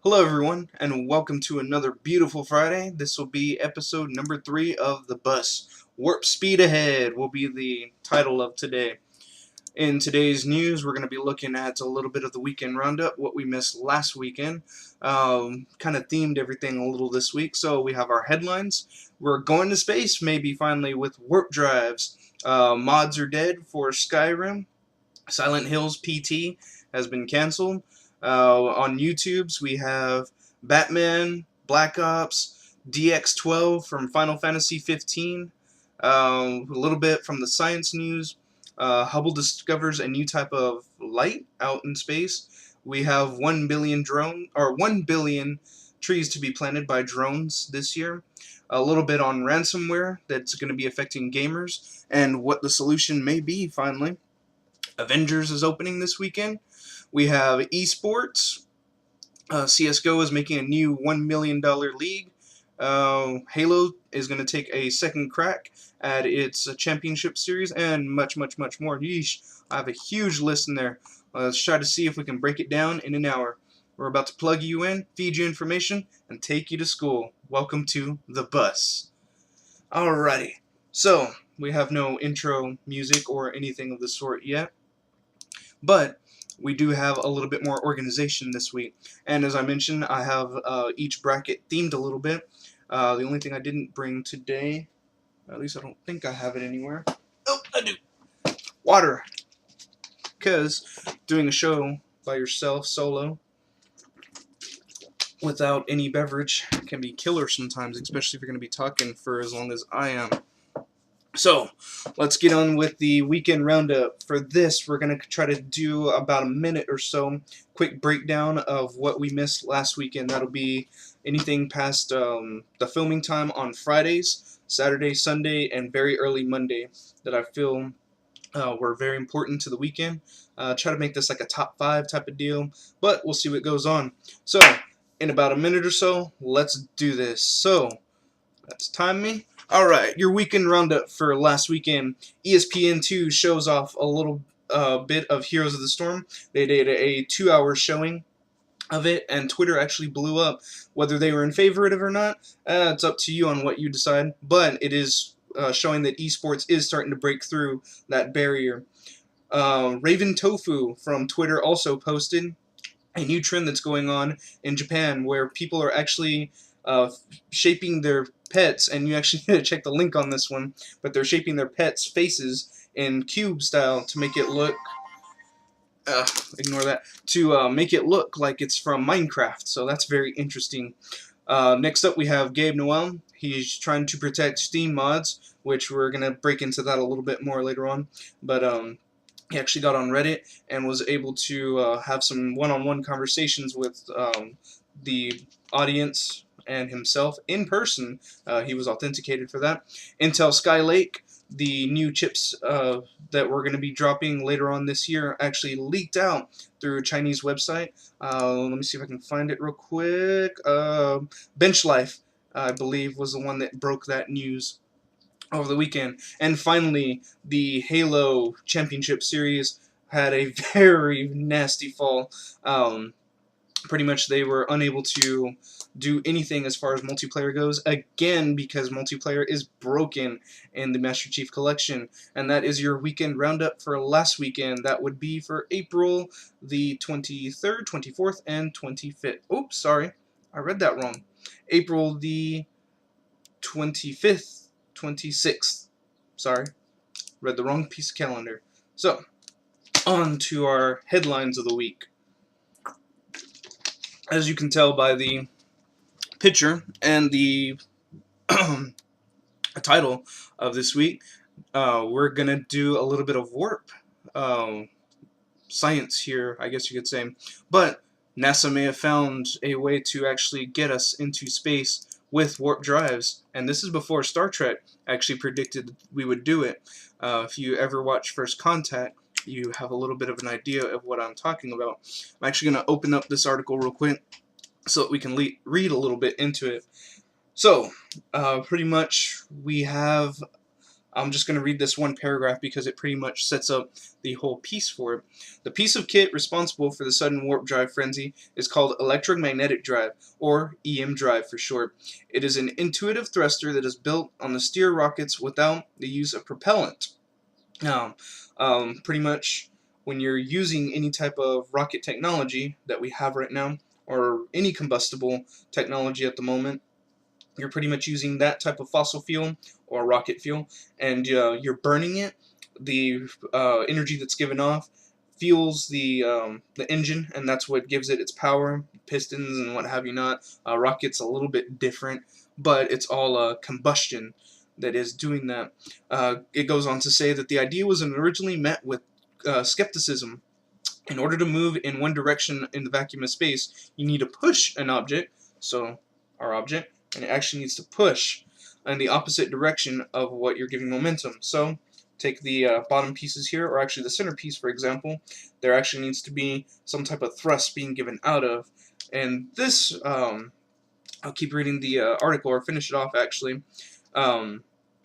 Hello everyone, and welcome to another beautiful Friday. This will be episode number 3 of The Bus. Warp Speed Ahead will be the title of today. In today's news, we're going to be looking at a little bit of the weekend roundup, what we missed last weekend. Kind of themed everything a little this week. So we have our headlines. We're going to space, maybe finally, with warp drives. Mods are dead for Skyrim. Silent Hills PT has been canceled. On YouTube's, we have Batman, Black Ops, DX12 from Final Fantasy 15. A little bit from the science news. Hubble discovers a new type of light out in space. We have 1 billion 1 billion trees to be planted by drones this year. A little bit on ransomware that's going to be affecting gamers and what the solution may be finally. Avengers is opening this weekend. We have eSports. CSGO is making a new $1 million league. Halo is going to take a second crack at its championship series, and much, much, much more. Yeesh. I have a huge list in there. Let's try to see if we can break it down in an hour. We're about to plug you in, feed you information, and take you to school. Welcome to The Bus. Alrighty. So, we have no intro music or anything of the sort yet. But we do have a little bit more organization this week. And as I mentioned, I have each bracket themed a little bit. The only thing I didn't bring today, at least I don't think I have it anywhere. Oh, I do. Water. Because doing a show by yourself, solo, without any beverage can be killer sometimes, especially if you're going to be talking for as long as I am. So, let's get on with the weekend roundup. For this, we're going to try to do about a minute or so, quick breakdown of what we missed last weekend. That'll be anything past the filming time on Fridays, Saturday, Sunday, and very early Monday that I feel were very important to the weekend. Try to make this like a top 5 type of deal, but we'll see what goes on. So, in about a minute or so, let's do this. So, let's time me. Alright, your weekend roundup for last weekend. ESPN2 shows off a little bit of Heroes of the Storm. They did a 2-hour showing of it, and Twitter actually blew up. Whether they were in favor of it or not, it's up to you on what you decide. But it is showing that eSports is starting to break through that barrier. Raven Tofu from Twitter also posted a new trend that's going on in Japan where people are actually shaping their pets, and you actually need to check the link on this one, but they're shaping their pets' faces in cube style to make it look ignore that, to make it look like it's from Minecraft, so that's very interesting. Next up we have Gabe Noel. He's trying to protect Steam mods, which we're going to break into that a little bit more later on, but he actually got on Reddit and was able to have some one-on-one conversations with the audience and himself in person. He was authenticated for that. Intel Skylake, the new chips that we're going to be dropping later on this year, actually leaked out through a Chinese website. Let me see if I can find it real quick. Benchlife, I believe, was the one that broke that news over the weekend. And finally, the Halo Championship Series had a very nasty fall. Pretty much they were unable to do anything as far as multiplayer goes, again because multiplayer is broken in the Master Chief Collection. And that is your weekend roundup for last weekend. That would be for April the 23rd, 24th, and 25th. Oops, sorry, I read that wrong. April the 25th, 26th. Sorry, read the wrong piece of calendar. So, on to our headlines of the week. As you can tell by the picture and the title of this week, we're going to do a little bit of warp science here, I guess you could say. But NASA may have found a way to actually get us into space with warp drives, and this is before Star Trek actually predicted we would do it. If you ever watch First Contact, you have a little bit of an idea of what I'm talking about. I'm actually going to open up this article real quick so that we can read a little bit into it. So, pretty much we have I'm just going to read this one paragraph because it pretty much sets up the whole piece for it. The piece of kit responsible for the sudden warp drive frenzy is called electromagnetic drive, or EM drive for short. It is an intuitive thruster that is built on the steer rockets without the use of propellant. Now, pretty much when you're using any type of rocket technology that we have right now, or any combustible technology at the moment, you're pretty much using that type of fossil fuel or rocket fuel, and you're burning it. The energy that's given off fuels the engine, and that's what gives it its power, pistons and what have you not. Rocket's a little bit different, but it's all combustion that is doing that. It goes on to say that the idea was originally met with skepticism. In order to move in one direction in the vacuum of space, you need to push an object, so our object, and it actually needs to push in the opposite direction of what you're giving momentum. So take the bottom pieces here, or actually the center piece, for example. There actually needs to be some type of thrust being given out of. And this, I'll keep reading the article, or finish it off actually. Where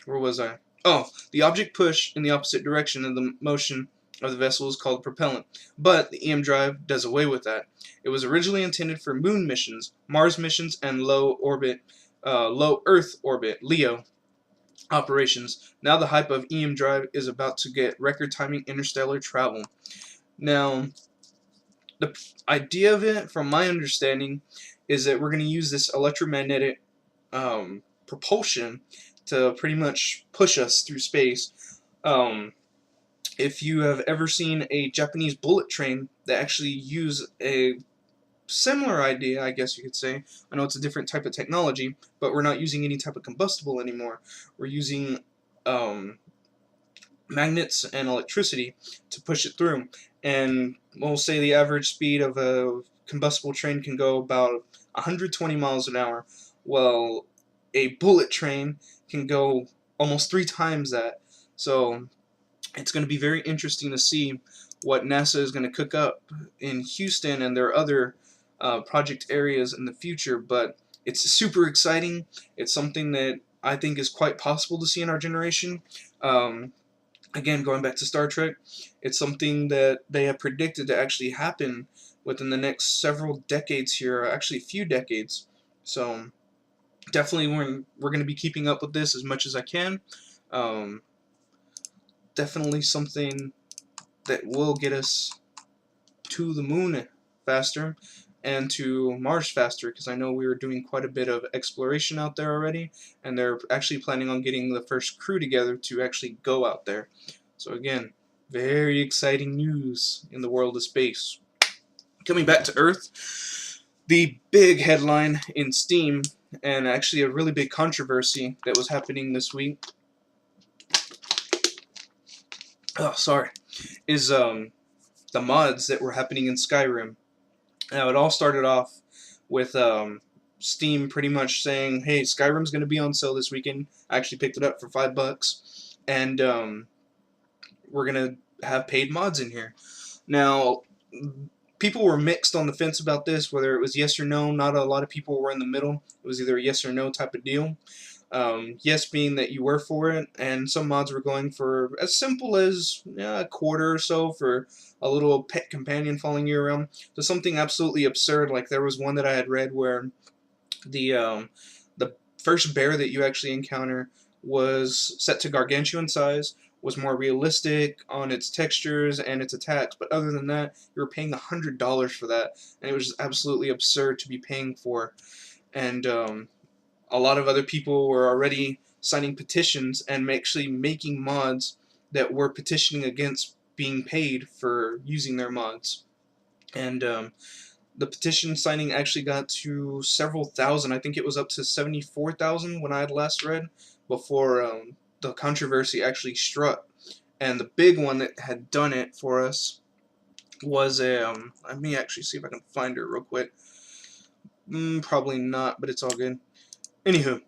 was I? Oh, the object push in the opposite direction of the motion of the vessel is called propellant, but the EM drive does away with that. It was originally intended for moon missions, Mars missions, and low Earth orbit (LEO) operations. Now the hype of EM drive is about to get record timing interstellar travel. Now, the idea of it, from my understanding, is that we're going to use this electromagnetic propulsion to pretty much push us through space. If you have ever seen a Japanese bullet train, they actually use a similar idea, I guess you could say. I know it's a different type of technology, but we're not using any type of combustible anymore. We're using magnets and electricity to push it through. And we'll say the average speed of a combustible train can go about 120 miles an hour. Well, a bullet train can go almost 3 times that. So it's going to be very interesting to see what NASA is going to cook up in Houston and their other project areas in the future. But it's super exciting. It's something that I think is quite possible to see in our generation. Again, going back to Star Trek, it's something that they have predicted to actually happen within the next several decades here, actually a few decades. So definitely we're going to be keeping up with this as much as I can. Definitely something that will get us to the moon faster and to Mars faster, because I know we were doing quite a bit of exploration out there already, and they're actually planning on getting the first crew together to actually go out there. So again, very exciting news in the world of space. Coming back to Earth, the big headline in Steam, and actually a really big controversy that was happening this week, is the mods that were happening in Skyrim. Now, it all started off with Steam pretty much saying, hey, Skyrim's going to be on sale this weekend. I actually picked it up for $5, and we're going to have paid mods in here. Now, people were mixed on the fence about this, whether it was yes or no. Not a lot of people were in the middle. It was either a yes or no type of deal. Yes being that you were for it, and some mods were going for as simple as a quarter or so for a little pet companion following you around, to something absolutely absurd. Like there was one that I had read where the first bear that you actually encounter was set to gargantuan size, was more realistic on its textures and its attacks, but other than that, you were paying $100 for that, and it was just absolutely absurd to be paying for. And a lot of other people were already signing petitions and actually making mods that were petitioning against being paid for using their mods. And the petition signing actually got to several thousand. I think it was up to 74,000 when I had last read, before the controversy actually struck. And the big one that had done it for us was let me actually see if I can find her real quick. Probably not, but it's all good. Anywho,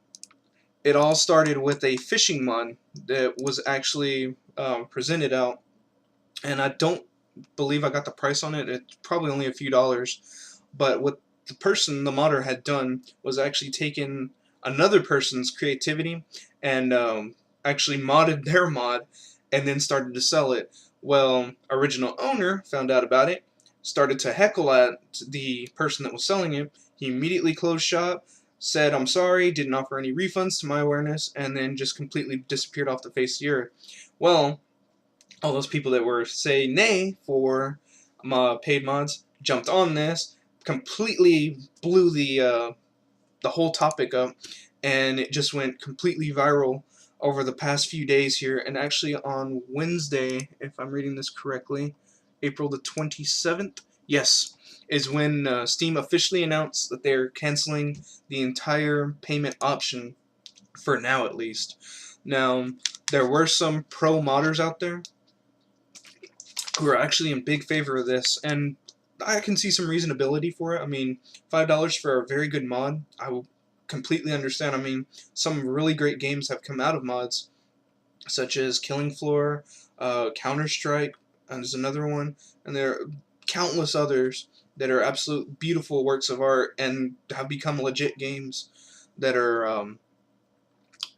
it all started with a fishing mod that was actually presented out, and I don't believe I got the price on it. It's probably only a few dollars, but what the modder had done was actually taken another person's creativity and actually modded their mod and then started to sell it. Well, original owner found out about it, started to heckle at the person that was selling it. He immediately closed shop, said, "I'm sorry," didn't offer any refunds to my awareness, and then just completely disappeared off the face of the earth. Well, all those people that were say nay for paid mods jumped on this, completely blew the whole topic up, and it just went completely viral over the past few days here. And actually on Wednesday, if I'm reading this correctly, April the 27th, yes, is when Steam officially announced that they're canceling the entire payment option, for now at least. Now, there were some pro modders out there who are actually in big favor of this, and I can see some reasonability for it. I mean, $5 for a very good mod, I will completely understand. I mean, some really great games have come out of mods, such as Killing Floor, Counter-Strike, and there's another one, and there are countless others that are absolute beautiful works of art and have become legit games that are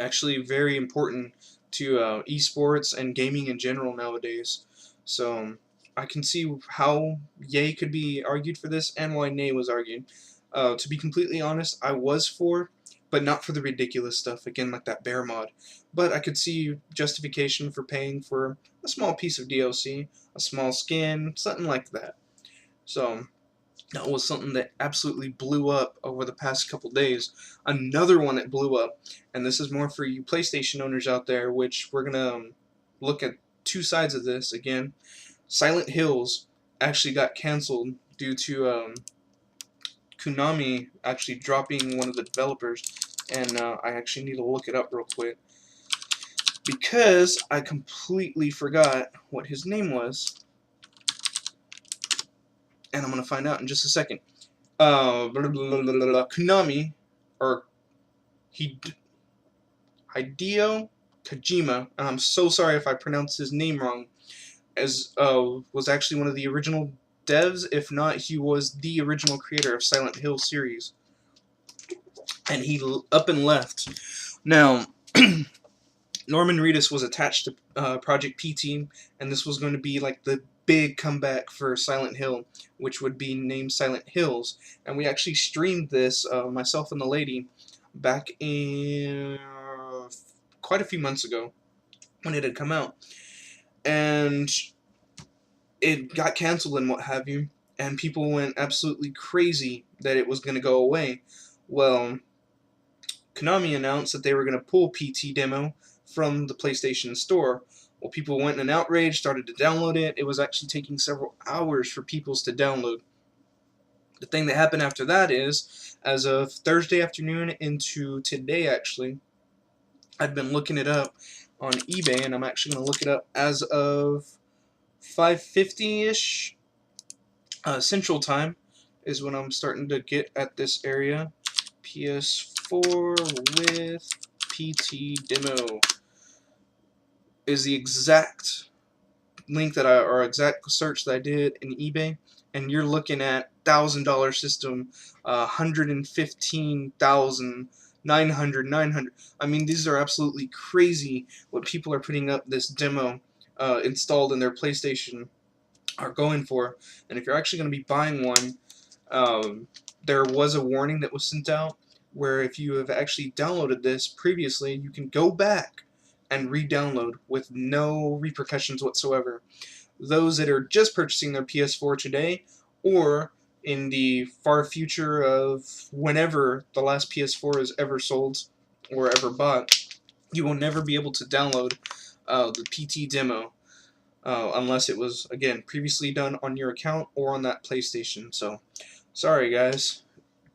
actually very important to eSports and gaming in general nowadays. So I can see how yay could be argued for this and why nay was argued. To be completely honest, I was for, but not for the ridiculous stuff, again, like that bear mod. But I could see justification for paying for a small piece of DLC, a small skin, something like that. So that was something that absolutely blew up over the past couple days. Another one that blew up, and this is more for you PlayStation owners out there, which we're going to look at two sides of this again. Silent Hills actually got canceled due to Konami actually dropping one of the developers, and I actually need to look it up real quick because I completely forgot what his name was, and I'm going to find out in just a second. Konami, or Hideo Kojima, and I'm so sorry if I pronounced his name wrong, as was actually one of the original devs, if not he was the original creator of Silent Hill series, and he up and left. Now, Norman Reedus was attached to Project PT, and this was going to be like the big comeback for Silent Hill, which would be named Silent Hills. And we actually streamed this, myself and the lady, back in quite a few months ago when it had come out. And it got canceled and what have you, and people went absolutely crazy that it was going to go away. Well, Konami announced that they were going to pull PT Demo from the PlayStation Store. Well, people went in an outrage, started to download it. It was actually taking several hours for people to download. The thing that happened after that is, as of Thursday afternoon into today actually, I've been looking it up on eBay, and I'm actually going to look it up as of 5:50-ish Central Time is when I'm starting to get at this area. PS4 with PT Demo is the exact link that or exact search that I did in eBay, and you're looking at $1,000 system, 115,000, 900. I mean, these are absolutely crazy what people are putting up this demo installed in their PlayStation are going for. And if you're actually going to be buying one, there was a warning that was sent out where if you have actually downloaded this previously, you can go back and re-download with no repercussions whatsoever. Those that are just purchasing their PS4 today, or in the far future of whenever the last PS4 is ever sold or ever bought, you will never be able to download the PT demo unless it was, again, previously done on your account or on that PlayStation. So, sorry guys,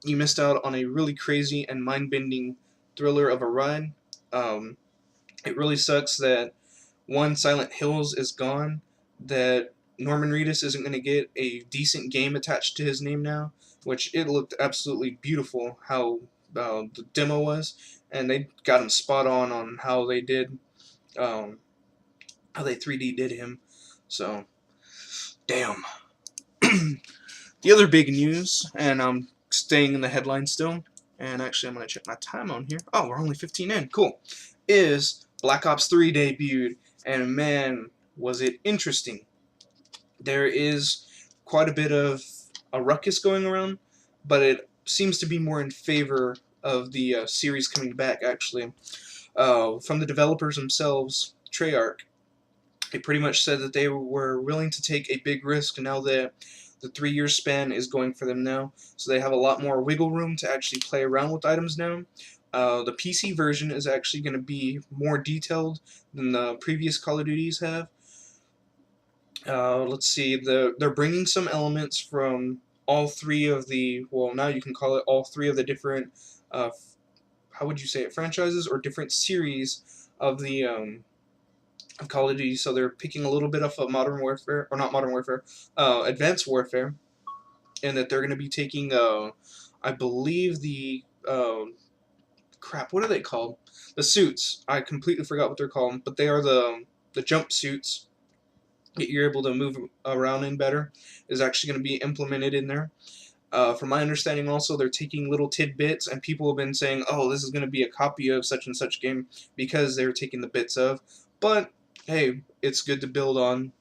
you missed out on a really crazy and mind-bending thriller of a ride. It really sucks that, one, Silent Hills is gone, that Norman Reedus isn't going to get a decent game attached to his name now, which it looked absolutely beautiful how the demo was, and they got him spot on how they did, how they 3D did him. So, damn. The other big news, and I'm staying in the headline still, and actually I'm going to check my time on here. Oh, we're only 15 in. Cool. Is Black Ops 3 debuted, and man, was it interesting. There is quite a bit of a ruckus going around, but it seems to be more in favor of the series coming back, actually. From the developers themselves, Treyarch, they pretty much said that they were willing to take a big risk now that the 3-year span is going for them now, so they have a lot more wiggle room to actually play around with items now. The PC version is actually going to be more detailed than the previous Call of Duties have. Let's see, they're bringing some elements from all three of the, well, now you can call it all three of the different, how would you say it, franchises or different series of the of Call of Duty. So they're picking a little bit of Modern Warfare, or not Modern Warfare, Advanced Warfare, and that they're going to be taking, I believe the, crap, what are they called? The suits. I completely forgot what they're called, but they are the jump suits that you're able to move around in better, is actually going to be implemented in there. From my understanding also, they're taking little tidbits, and people have been saying, oh, this is going to be a copy of such and such game, because they're taking the bits of. But, hey, it's good to build on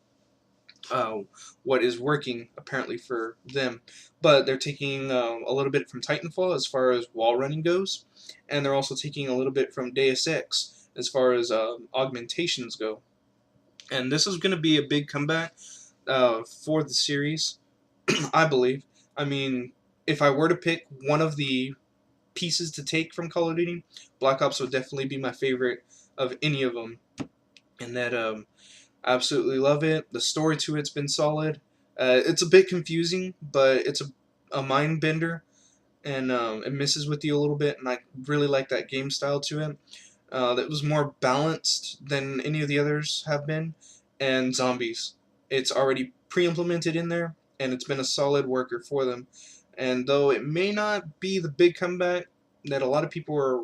what is working, apparently, for them. But they're taking a little bit from Titanfall as far as wall running goes, and they're also taking a little bit from Deus Ex as far as augmentations go. And this is going to be a big comeback for the series, I believe. I mean, if I were to pick one of the pieces to take from Call of Duty, Black Ops would definitely be my favorite of any of them. And that, I absolutely love it. The story to it's been solid. It's a bit confusing, but it's a mind bender, and it messes with you a little bit, and I really like that game style to it. That was more balanced than any of the others have been. And zombies. It's already pre-implemented in there, and it's been a solid worker for them. And though it may not be the big comeback that a lot of people are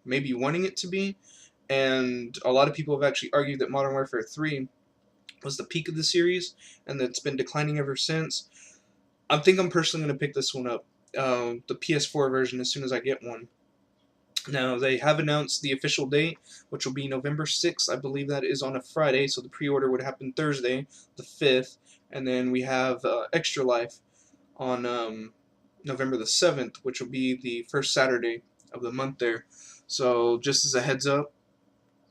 maybe wanting it to be, and a lot of people have actually argued that Modern Warfare 3 was the peak of the series, and that's been declining ever since, I think I'm personally going to pick this one up, the PS4 version, as soon as I get one. Now, they have announced the official date, which will be November 6th. I believe that is on a Friday, so the pre-order would happen Thursday, the 5th. And then we have Extra Life on November the 7th, which will be the first Saturday of the month there. So, just as a heads up,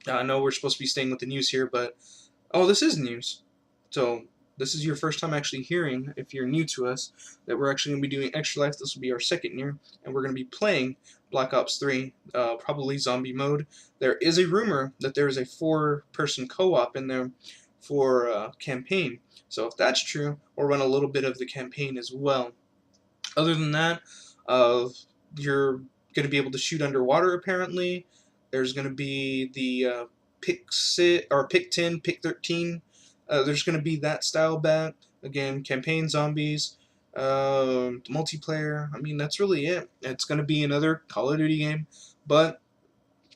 I know we're supposed to be staying with the news here, but, oh, this is news. So, this is your first time actually hearing, if you're new to us, that we're actually going to be doing Extra Life. This will be our second year, and we're going to be playing Black Ops 3, probably zombie mode. There is a rumor that there is a 4-person co-op in there for campaign. So if that's true, we'll run a little bit of the campaign as well. Other than that, you're going to be able to shoot underwater, apparently. There's going to be the pick 10, pick 13. There's going to be that style back. Again, campaign zombies, multiplayer. I mean, that's really it. It's going to be another Call of Duty game, but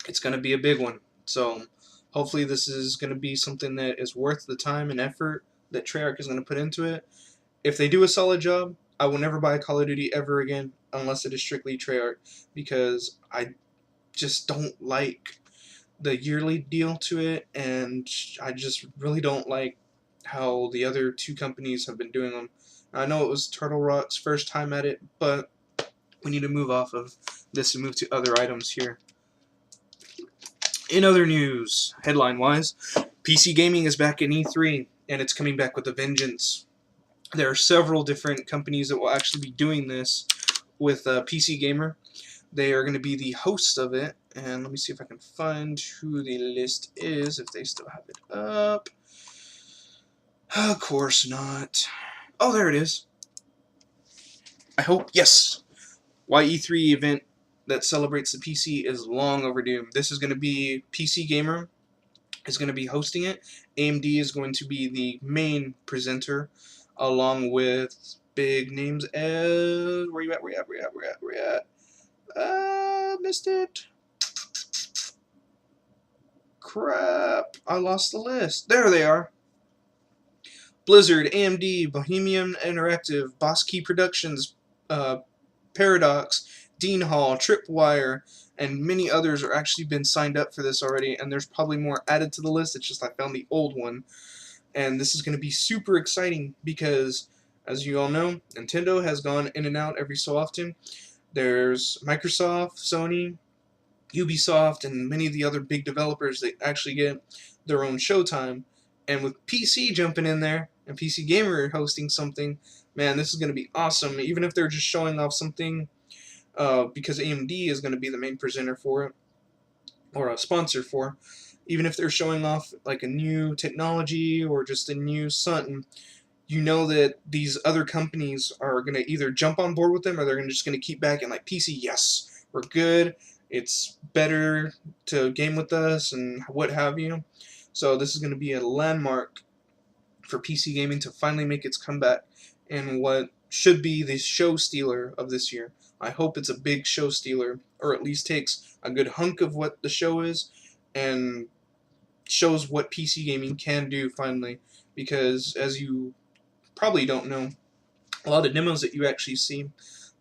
it's going to be a big one. So hopefully this is going to be something that is worth the time and effort that Treyarch is going to put into it. If they do a solid job, I will never buy a Call of Duty ever again unless it is strictly Treyarch, because I just don't like the yearly deal to it, and I just really don't like how the other two companies have been doing them. I know it was Turtle Rock's first time at it, but we need to move off of this and move to other items here. In other news, headline-wise, PC gaming is back in E3, and it's coming back with a vengeance. There are several different companies that will actually be doing this with PC Gamer. They are going to be the hosts of it, and let me see if I can find who the list is, if they still have it up. Of course not. Oh, there it is. I hope, yes. YE3 event that celebrates the PC is long overdue. This is going to be PC Gamer is going to be hosting it. AMD is going to be the main presenter, along with big names as... Where you at? Missed it. Crap. I lost the list. There they are. Blizzard, AMD, Bohemian Interactive, Boss Key Productions, Paradox, Dean Hall, Tripwire, and many others are actually been signed up for this already, and there's probably more added to the list. It's just I found the old one. And this is going to be super exciting because, as you all know, Nintendo has gone in and out every so often. There's Microsoft, Sony, Ubisoft, and many of the other big developers that actually get their own showtime. And with PC jumping in there, and PC Gamer hosting something, man, this is going to be awesome. Even if they're just showing off something, because AMD is going to be the main presenter for it, or a sponsor for, even if they're showing off like a new technology or just a new something, you know that these other companies are going to either jump on board with them or they're just going to keep back and like, PC, yes, we're good, it's better to game with us and what have you. So this is going to be a landmark for PC gaming to finally make its comeback in what should be the show stealer of this year. I hope it's a big show stealer, or at least takes a good hunk of what the show is and shows what PC gaming can do finally. Because as you probably don't know, a lot of demos that you actually see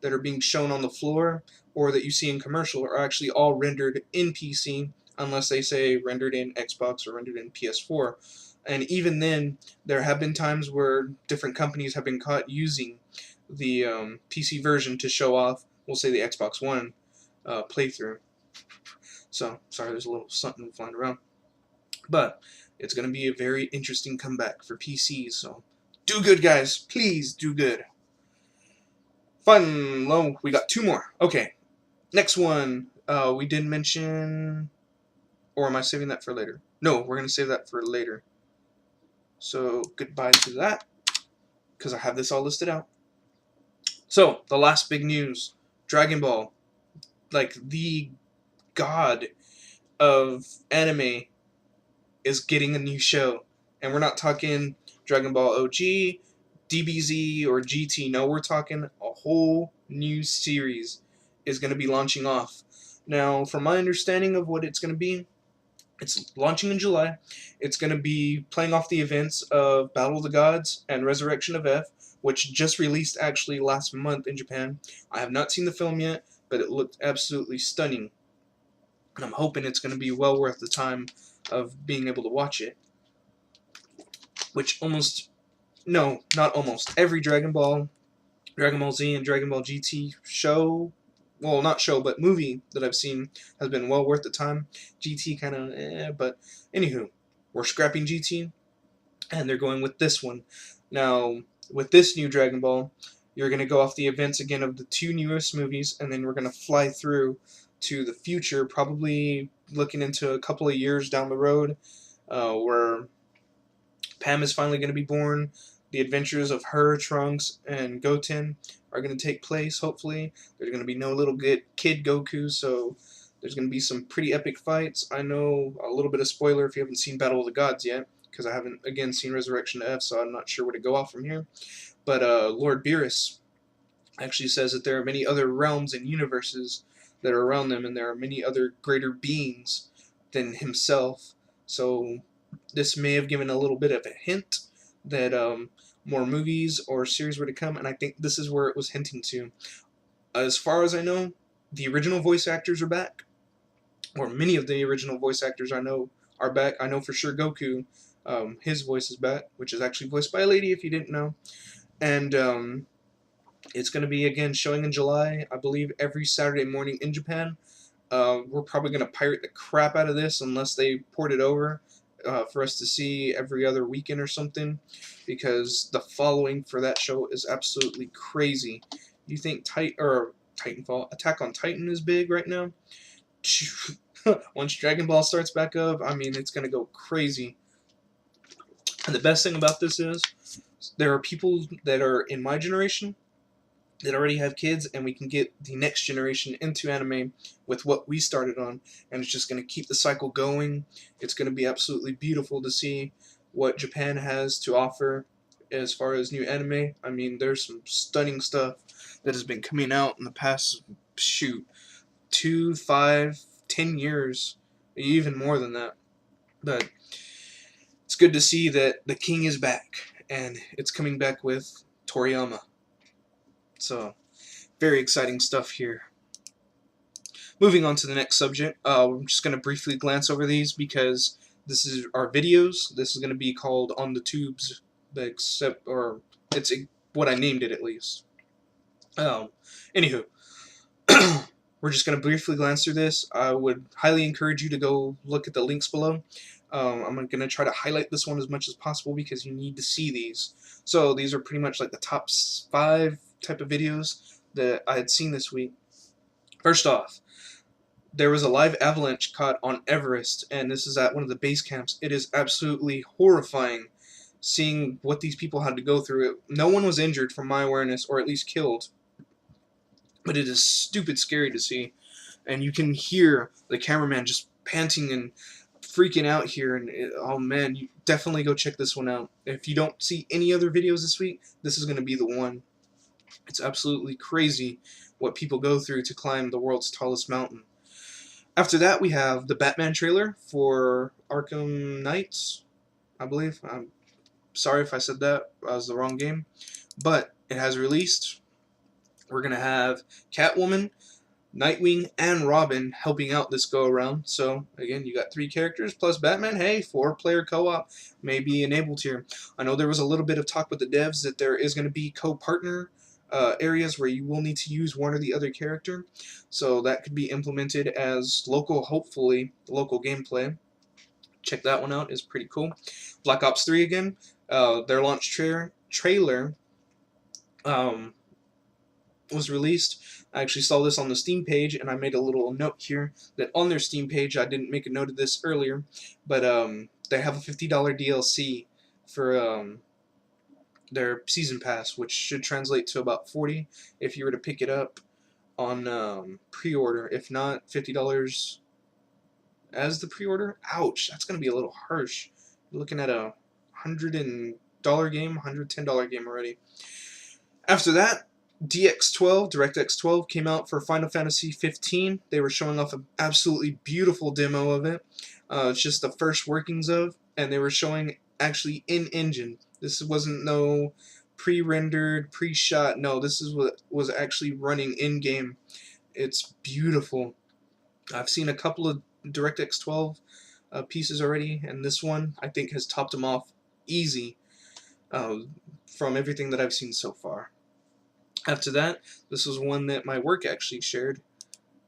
that are being shown on the floor or that you see in commercial are actually all rendered in PC, unless they say rendered in Xbox or rendered in PS4. And even then, there have been times where different companies have been caught using the PC version to show off, we'll say the Xbox One playthrough. So, sorry, there's a little something flying around. But it's going to be a very interesting comeback for PCs, so do good, guys. Please do good. Fun. Well, we got two more. Okay, next one. We did mention, or am I saving that for later? No, we're going to save that for later. So, goodbye to that, because I have this all listed out. So, the last big news. Dragon Ball, like the god of anime, is getting a new show. And we're not talking Dragon Ball OG, DBZ, or GT. No, we're talking a whole new series is going to be launching off. Now, from my understanding of what it's going to be, it's launching in July. It's going to be playing off the events of Battle of the Gods and Resurrection of F, which just released actually last month in Japan. I have not seen the film yet, but it looked absolutely stunning. And I'm hoping it's going to be well worth the time of being able to watch it. Which not almost, every Dragon Ball Z, and Dragon Ball GT show, well, not show, but movie that I've seen has been well worth the time. GT kind of but anywho, we're scrapping GT, and they're going with this one. Now, with this new Dragon Ball, you're going to go off the events again of the two newest movies, and then we're going to fly through to the future, probably looking into a couple of years down the road, where Pam is finally going to be born. The adventures of her, Trunks, and Goten are going to take place, hopefully. There's going to be no little kid Goku, so there's going to be some pretty epic fights. I know a little bit of spoiler if you haven't seen Battle of the Gods yet, because I haven't, again, seen Resurrection of F, so I'm not sure where to go off from here. But Lord Beerus actually says that there are many other realms and universes that are around them, and there are many other greater beings than himself. So this may have given a little bit of a hint that more movies or series were to come, and I think this is where it was hinting to. As far as I know, the original voice actors are back, or many of the original voice actors I know are back. I know for sure Goku, his voice is back, which is actually voiced by a lady, if you didn't know. And it's going to be, again, showing in July, I believe, every Saturday morning in Japan. We're probably going to pirate the crap out of this unless they port it over for us to see every other weekend or something, because the following for that show is absolutely crazy. You think Titanfall, Attack on Titan is big right now? Once Dragon Ball starts back up, I mean, it's going to go crazy. And the best thing about this is there are people that are in my generation that already have kids, and we can get the next generation into anime with what we started on, and it's just going to keep the cycle going. It's going to be absolutely beautiful to see what Japan has to offer as far as new anime. I mean, there's some stunning stuff that has been coming out in the past, 2, 5, 10 years, even more than that. But it's good to see that the king is back, and it's coming back with Toriyama. So, very exciting stuff here. Moving on to the next subject, I'm just going to briefly glance over these because this is our videos. This is going to be called On the Tubes, except, or it's what I named it at least. Anywho, we're just going to briefly glance through this. I would highly encourage you to go look at the links below. I'm going to try to highlight this one as much as possible because you need to see these. So these are pretty much like the top 5 type of videos that I had seen this week. First off, there was a live avalanche caught on Everest, and this is at one of the base camps. It is absolutely horrifying seeing what these people had to go through. No one was injured from my awareness, or at least killed, but it is stupid scary to see. And you can hear the cameraman just panting and freaking out here, and oh man, you definitely go check this one out. If you don't see any other videos this week, this is going to be the one. It's absolutely crazy what people go through to climb the world's tallest mountain. After that, we have the Batman trailer for Arkham Knights, I believe. I'm sorry if I said that. That was the wrong game. But it has released. We're going to have Catwoman, Nightwing, and Robin helping out this go-around. So, again, you got 3 characters plus Batman. Hey, 4-player co-op may be enabled here. I know there was a little bit of talk with the devs that there is going to be co-partner areas where you will need to use one or the other character. So that could be implemented as local, hopefully, local gameplay. Check that one out. It's pretty cool. Black Ops 3 again. Their launch trailer was released. I actually saw this on the Steam page, and I made a little note here that on their Steam page, I didn't make a note of this earlier, but they have a $50 DLC for their season pass, which should translate to about $40 if you were to pick it up on pre-order. If not, $50 as the pre-order. Ouch, that's going to be a little harsh. You're looking at a $100 game, $110 game already. After that, DX12 12 came out for Final Fantasy 15. They were showing off an absolutely beautiful demo of it. It's just the first workings of, and they were showing actually in-engine. This wasn't no pre-rendered, pre-shot. No, this is what was actually running in-game. It's beautiful. I've seen a couple of DirectX 12 pieces already, and this one I think has topped them off easy from everything that I've seen so far. After that, this was one that my work actually shared,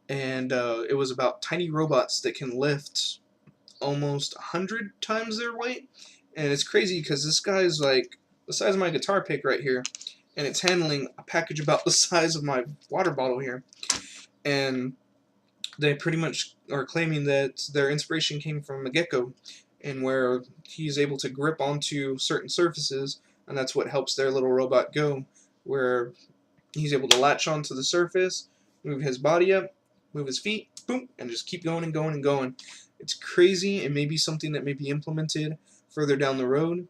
and it was about tiny robots that can lift almost 100 times their weight. And it's crazy because this guy is like the size of my guitar pick right here, and it's handling a package about the size of my water bottle here. And they pretty much are claiming that their inspiration came from a gecko, and where he's able to grip onto certain surfaces, and that's what helps their little robot go, where he's able to latch onto the surface, move his body up, move his feet, boom, and just keep going and going and going. It's crazy. It may be something that may be implemented further down the road.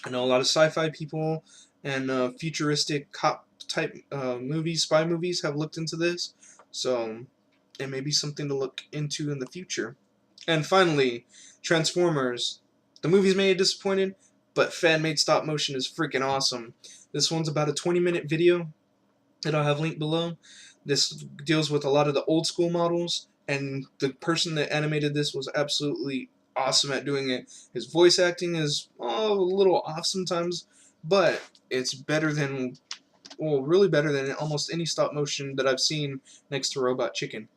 I know a lot of sci-fi people and futuristic cop-type movies, spy movies, have looked into this, so it may be something to look into in the future. And finally, Transformers. The movies may have disappointed, but fan-made stop motion is freaking awesome. This one's about a 20-minute video that I'll have linked below. This deals with a lot of the old school models, and the person that animated this was absolutely awesome at doing it. His voice acting is a little off sometimes, but it's better than, well, really better than almost any stop motion that I've seen next to Robot Chicken.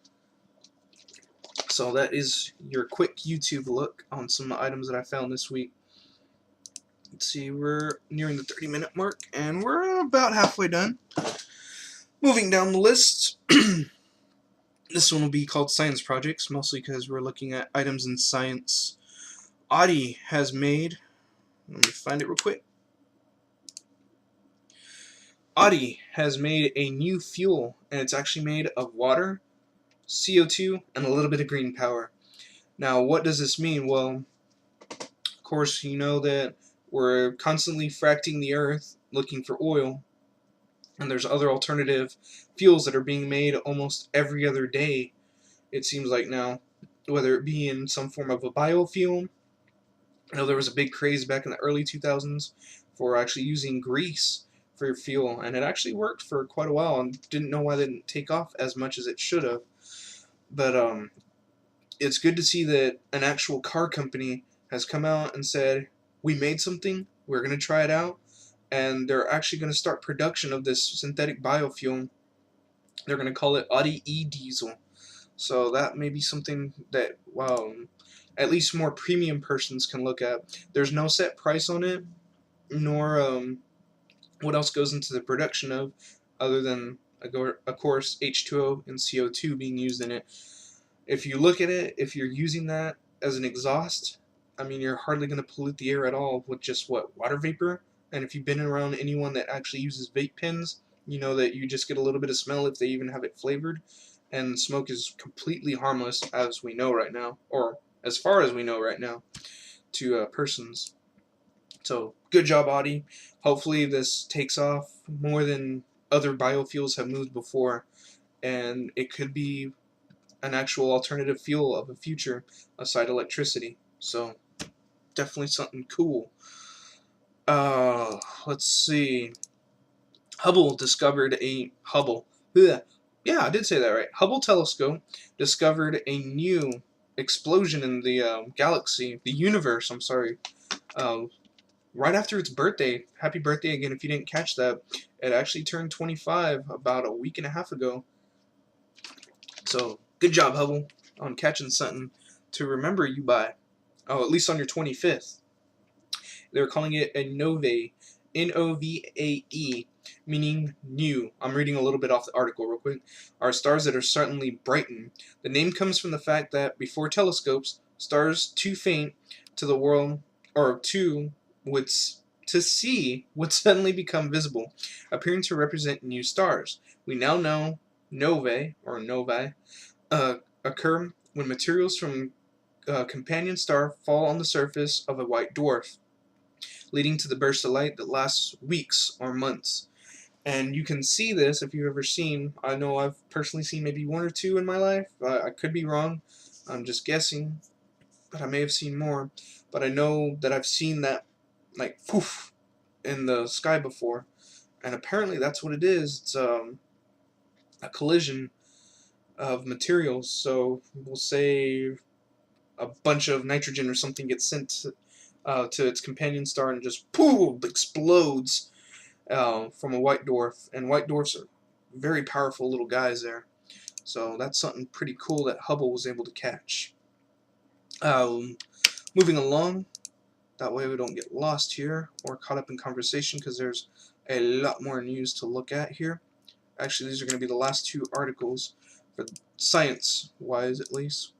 So that is your quick YouTube look on some items that I found this week. Let's see, we're nearing the 30-minute mark, and we're about halfway done. Moving down the list, this one will be called Science Projects, mostly because we're looking at items in science. Audi has made, let me find it real quick. Audi has made a new fuel, and it's actually made of water, CO2, and a little bit of green power. Now, what does this mean? Well, of course, you know that we're constantly fracking the earth looking for oil, and there's other alternative fuels that are being made almost every other day, it seems like now, whether it be in some form of a biofuel. I know there was a big craze back in the early 2000s for actually using grease for your fuel, and it actually worked for quite a while, and didn't know why it didn't take off as much as it should have. But it's good to see that an actual car company has come out and said, we made something, we're going to try it out, and they're actually going to start production of this synthetic biofuel. They're going to call it Audi e-diesel. So that may be something that at least more premium persons can look at. There's no set price on it, nor what else goes into the production of, other than, of course, H2O and CO2 being used in it. If you look at it, if you're using that as an exhaust, I mean, you're hardly going to pollute the air at all with just, water vapor? And if you've been around anyone that actually uses vape pens, you know that you just get a little bit of smell if they even have it flavored. And smoke is completely harmless, as we know right now, or as far as we know right now, to persons. So, good job, Audi. Hopefully this takes off more than other biofuels have moved before, and it could be an actual alternative fuel of the future aside electricity. So, definitely something cool. Let's see. Hubble discovered a Hubble. Bleh. Yeah, I did say that right. Hubble telescope discovered a new explosion in the galaxy, the universe. I'm sorry. Uh, right after its birthday. Happy birthday again! If you didn't catch that, it actually turned 25 about a week and a half ago. So good job, Hubble, on catching something to remember you by. Oh, at least on your 25th. They're calling it a novae, Novae, meaning new. I'm reading a little bit off the article real quick. Are stars that are suddenly brighten. The name comes from the fact that before telescopes, stars too faint to the world, or would to see would suddenly become visible, appearing to represent new stars. We now know novae occur when materials from a companion star fall on the surface of a white dwarf, leading to the burst of light that lasts weeks or months. And you can see this if you've ever seen. I know I've personally seen maybe one or two in my life. I could be wrong. I'm just guessing, but I may have seen more. But I know that I've seen that, like, poof, in the sky before. And apparently that's what it is. It's a collision of materials. So we'll say a bunch of nitrogen or something gets sent to its companion star and just poof, explodes from a white dwarf. And white dwarfs are very powerful little guys there. So that's something pretty cool that Hubble was able to catch. Moving along, that way we don't get lost here or caught up in conversation, because there's a lot more news to look at here. Actually, these are going to be the last two articles, for science-wise at least.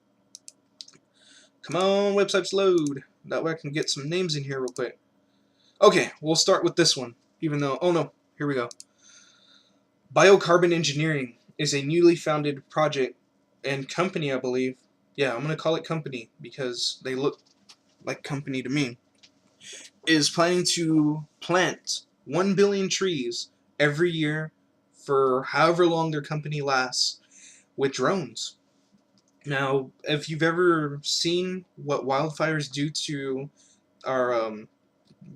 Come on, websites load. That way I can get some names in here real quick. Okay, we'll start with this one, even though, oh no, here we go. BioCarbon Engineering is a newly founded project and company, I believe. Yeah, I'm going to call it company because they look like company to me. Is planning to plant 1 billion trees every year for however long their company lasts with drones. Now, if you've ever seen what wildfires do to our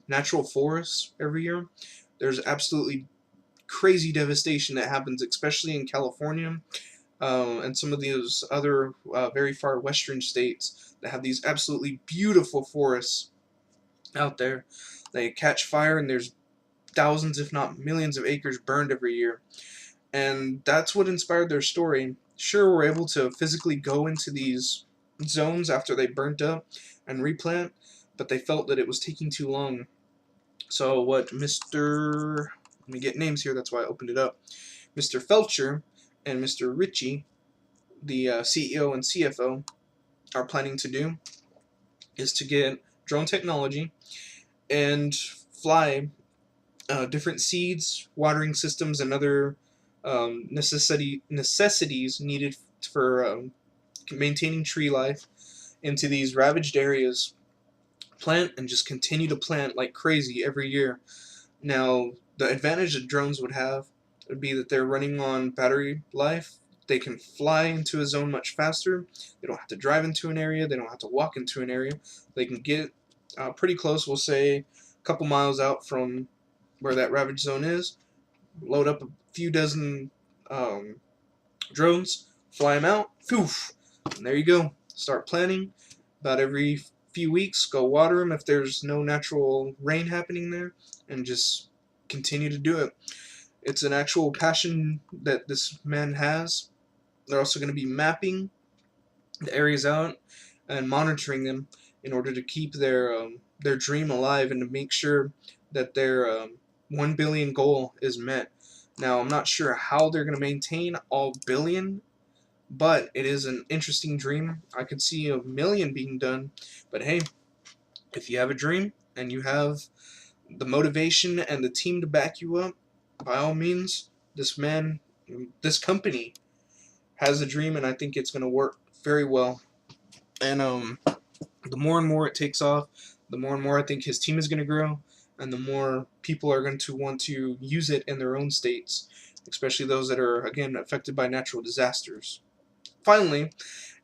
natural forests every year, there's absolutely crazy devastation that happens, especially in California and some of those other very far western states that have these absolutely beautiful forests out there. They catch fire and there's thousands, if not millions, of acres burned every year. And that's what inspired their story. Sure, we're able to physically go into these zones after they burnt up and replant, but they felt that it was taking too long. So what let me get names here, that's why I opened it up. Mr. Felcher and Mr. Ritchie, the CEO and CFO, are planning to do is to get drone technology and fly different seeds, watering systems, and other necessities needed for maintaining tree life into these ravaged areas. Plant and just continue to plant like crazy every year. Now, the advantage that drones would have would be that they're running on battery life. They can fly into a zone much faster. They don't have to drive into an area. They don't have to walk into an area. They can get pretty close, we'll say a couple miles out from where that ravage zone is, load up a few dozen drones, fly them out, poof, and there you go. Start planting. About every few weeks, go water them if there's no natural rain happening there, and just continue to do it. It's an actual passion that this man has. They're also going to be mapping the areas out and monitoring them in order to keep their dream alive and to make sure that their 1 billion goal is met. Now, I'm not sure how they're going to maintain all billion, but it is an interesting dream. I could see 1 million being done, but hey, if you have a dream and you have the motivation and the team to back you up, by all means, this company has a dream, and I think it's going to work very well. And the more and more it takes off, the more and more I think his team is going to grow, and the more people are going to want to use it in their own states, especially those that are, again, affected by natural disasters. Finally,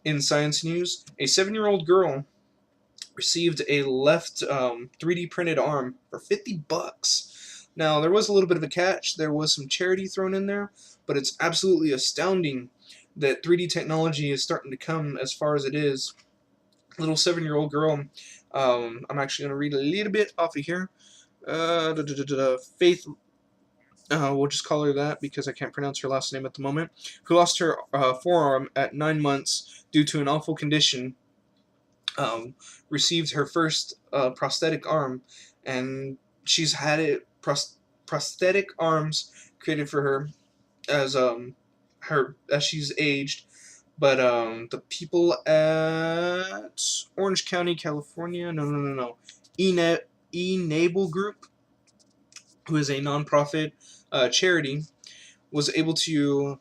in science news, a 7-year-old girl received a left 3D printed arm for $50. Now, there was a little bit of a catch. There was some charity thrown in there, but it's absolutely astounding that 3D technology is starting to come as far as it is. Little 7-year-old girl, I'm actually going to read a little bit off of here. Faith, we'll just call her that because I can't pronounce her last name at the moment, who lost her forearm at 9 months due to an awful condition, received her first prosthetic arm, and she's had it prosthetic arms created for her as she's aged. But the people at Orange County, California, no, Enable Group, who is a nonprofit charity, was able to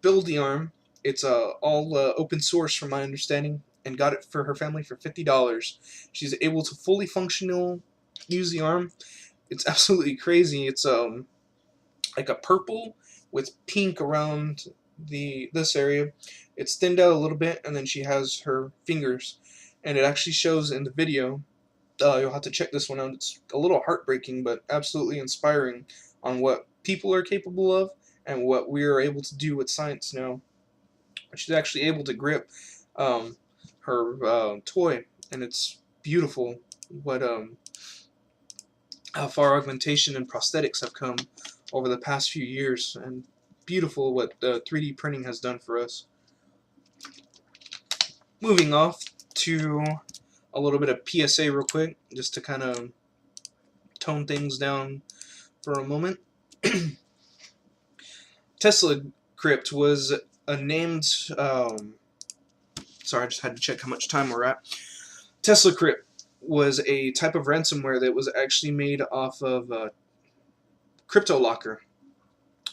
build the arm. It's all open source from my understanding, and got it for her family for $50. She's able to fully functional use the arm. It's absolutely crazy. It's like a purple with pink around this area. It's thinned out a little bit, and then she has her fingers, and it actually shows in the video. You'll have to check this one out. It's a little heartbreaking, but absolutely inspiring on what people are capable of and what we are able to do with science now. She's actually able to grip her toy, and it's beautiful what how far augmentation and prosthetics have come over the past few years, and beautiful what 3D printing has done for us. Moving off to a little bit of PSA real quick, just to kind of tone things down for a moment. TeslaCrypt was a named... sorry, I just had to check how much time we're at. TeslaCrypt was a type of ransomware that was actually made off of CryptoLocker.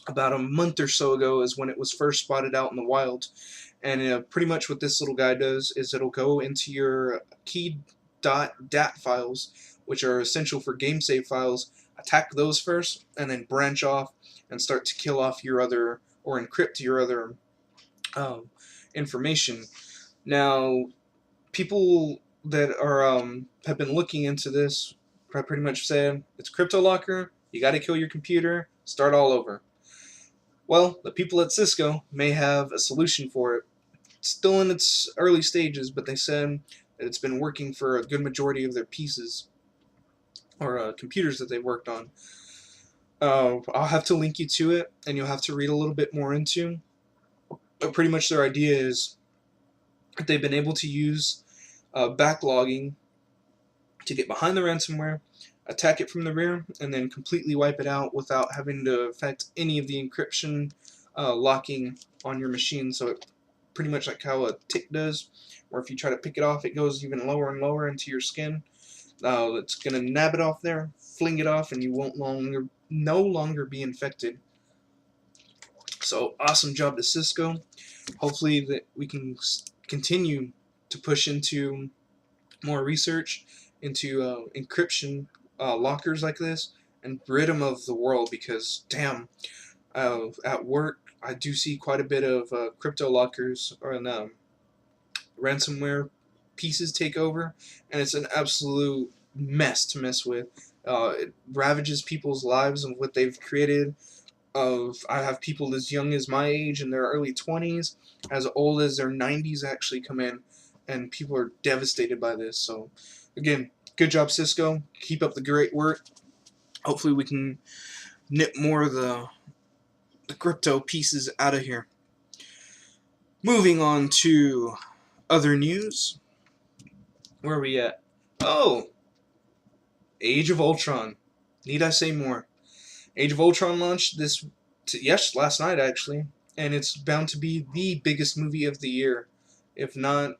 About a month or so ago is when it was first spotted out in the wild. And pretty much what this little guy does is it'll go into your key.dat files, which are essential for game save files, attack those first, and then branch off and start to kill off your other, or encrypt your other information. Now, people that are have been looking into this have pretty much said, it's CryptoLocker, you got to kill your computer, start all over. Well, the people at Cisco may have a solution for it. It's still in its early stages, but they said that it's been working for a good majority of their pieces, or computers that they've worked on. I'll have to link you to it, and you'll have to read a little bit more into. But pretty much their idea is that they've been able to use backlogging to get behind the ransomware, attack it from the rear, and then completely wipe it out without having to affect any of the encryption locking on your machine. So it pretty much like how a tick does, where if you try to pick it off, it goes even lower and lower into your skin. It's going to nab it off there, fling it off, and you won't no longer be infected. So awesome job to Cisco. Hopefully that we can continue to push into more research into encryption lockers like this and rid them of the world, because damn, at work I do see quite a bit of crypto lockers or ransomware pieces take over, and it's an absolute mess to mess with. It ravages people's lives and what they've created I have people as young as my age in their early 20s, as old as their 90s actually come in, and people are devastated by this. So, again, good job, Cisco. Keep up the great work. Hopefully, we can nip more of the crypto pieces out of here. Moving on to other news. Where are we at? Oh, Age of Ultron. Need I say more? Age of Ultron launched last night actually, and it's bound to be the biggest movie of the year, if not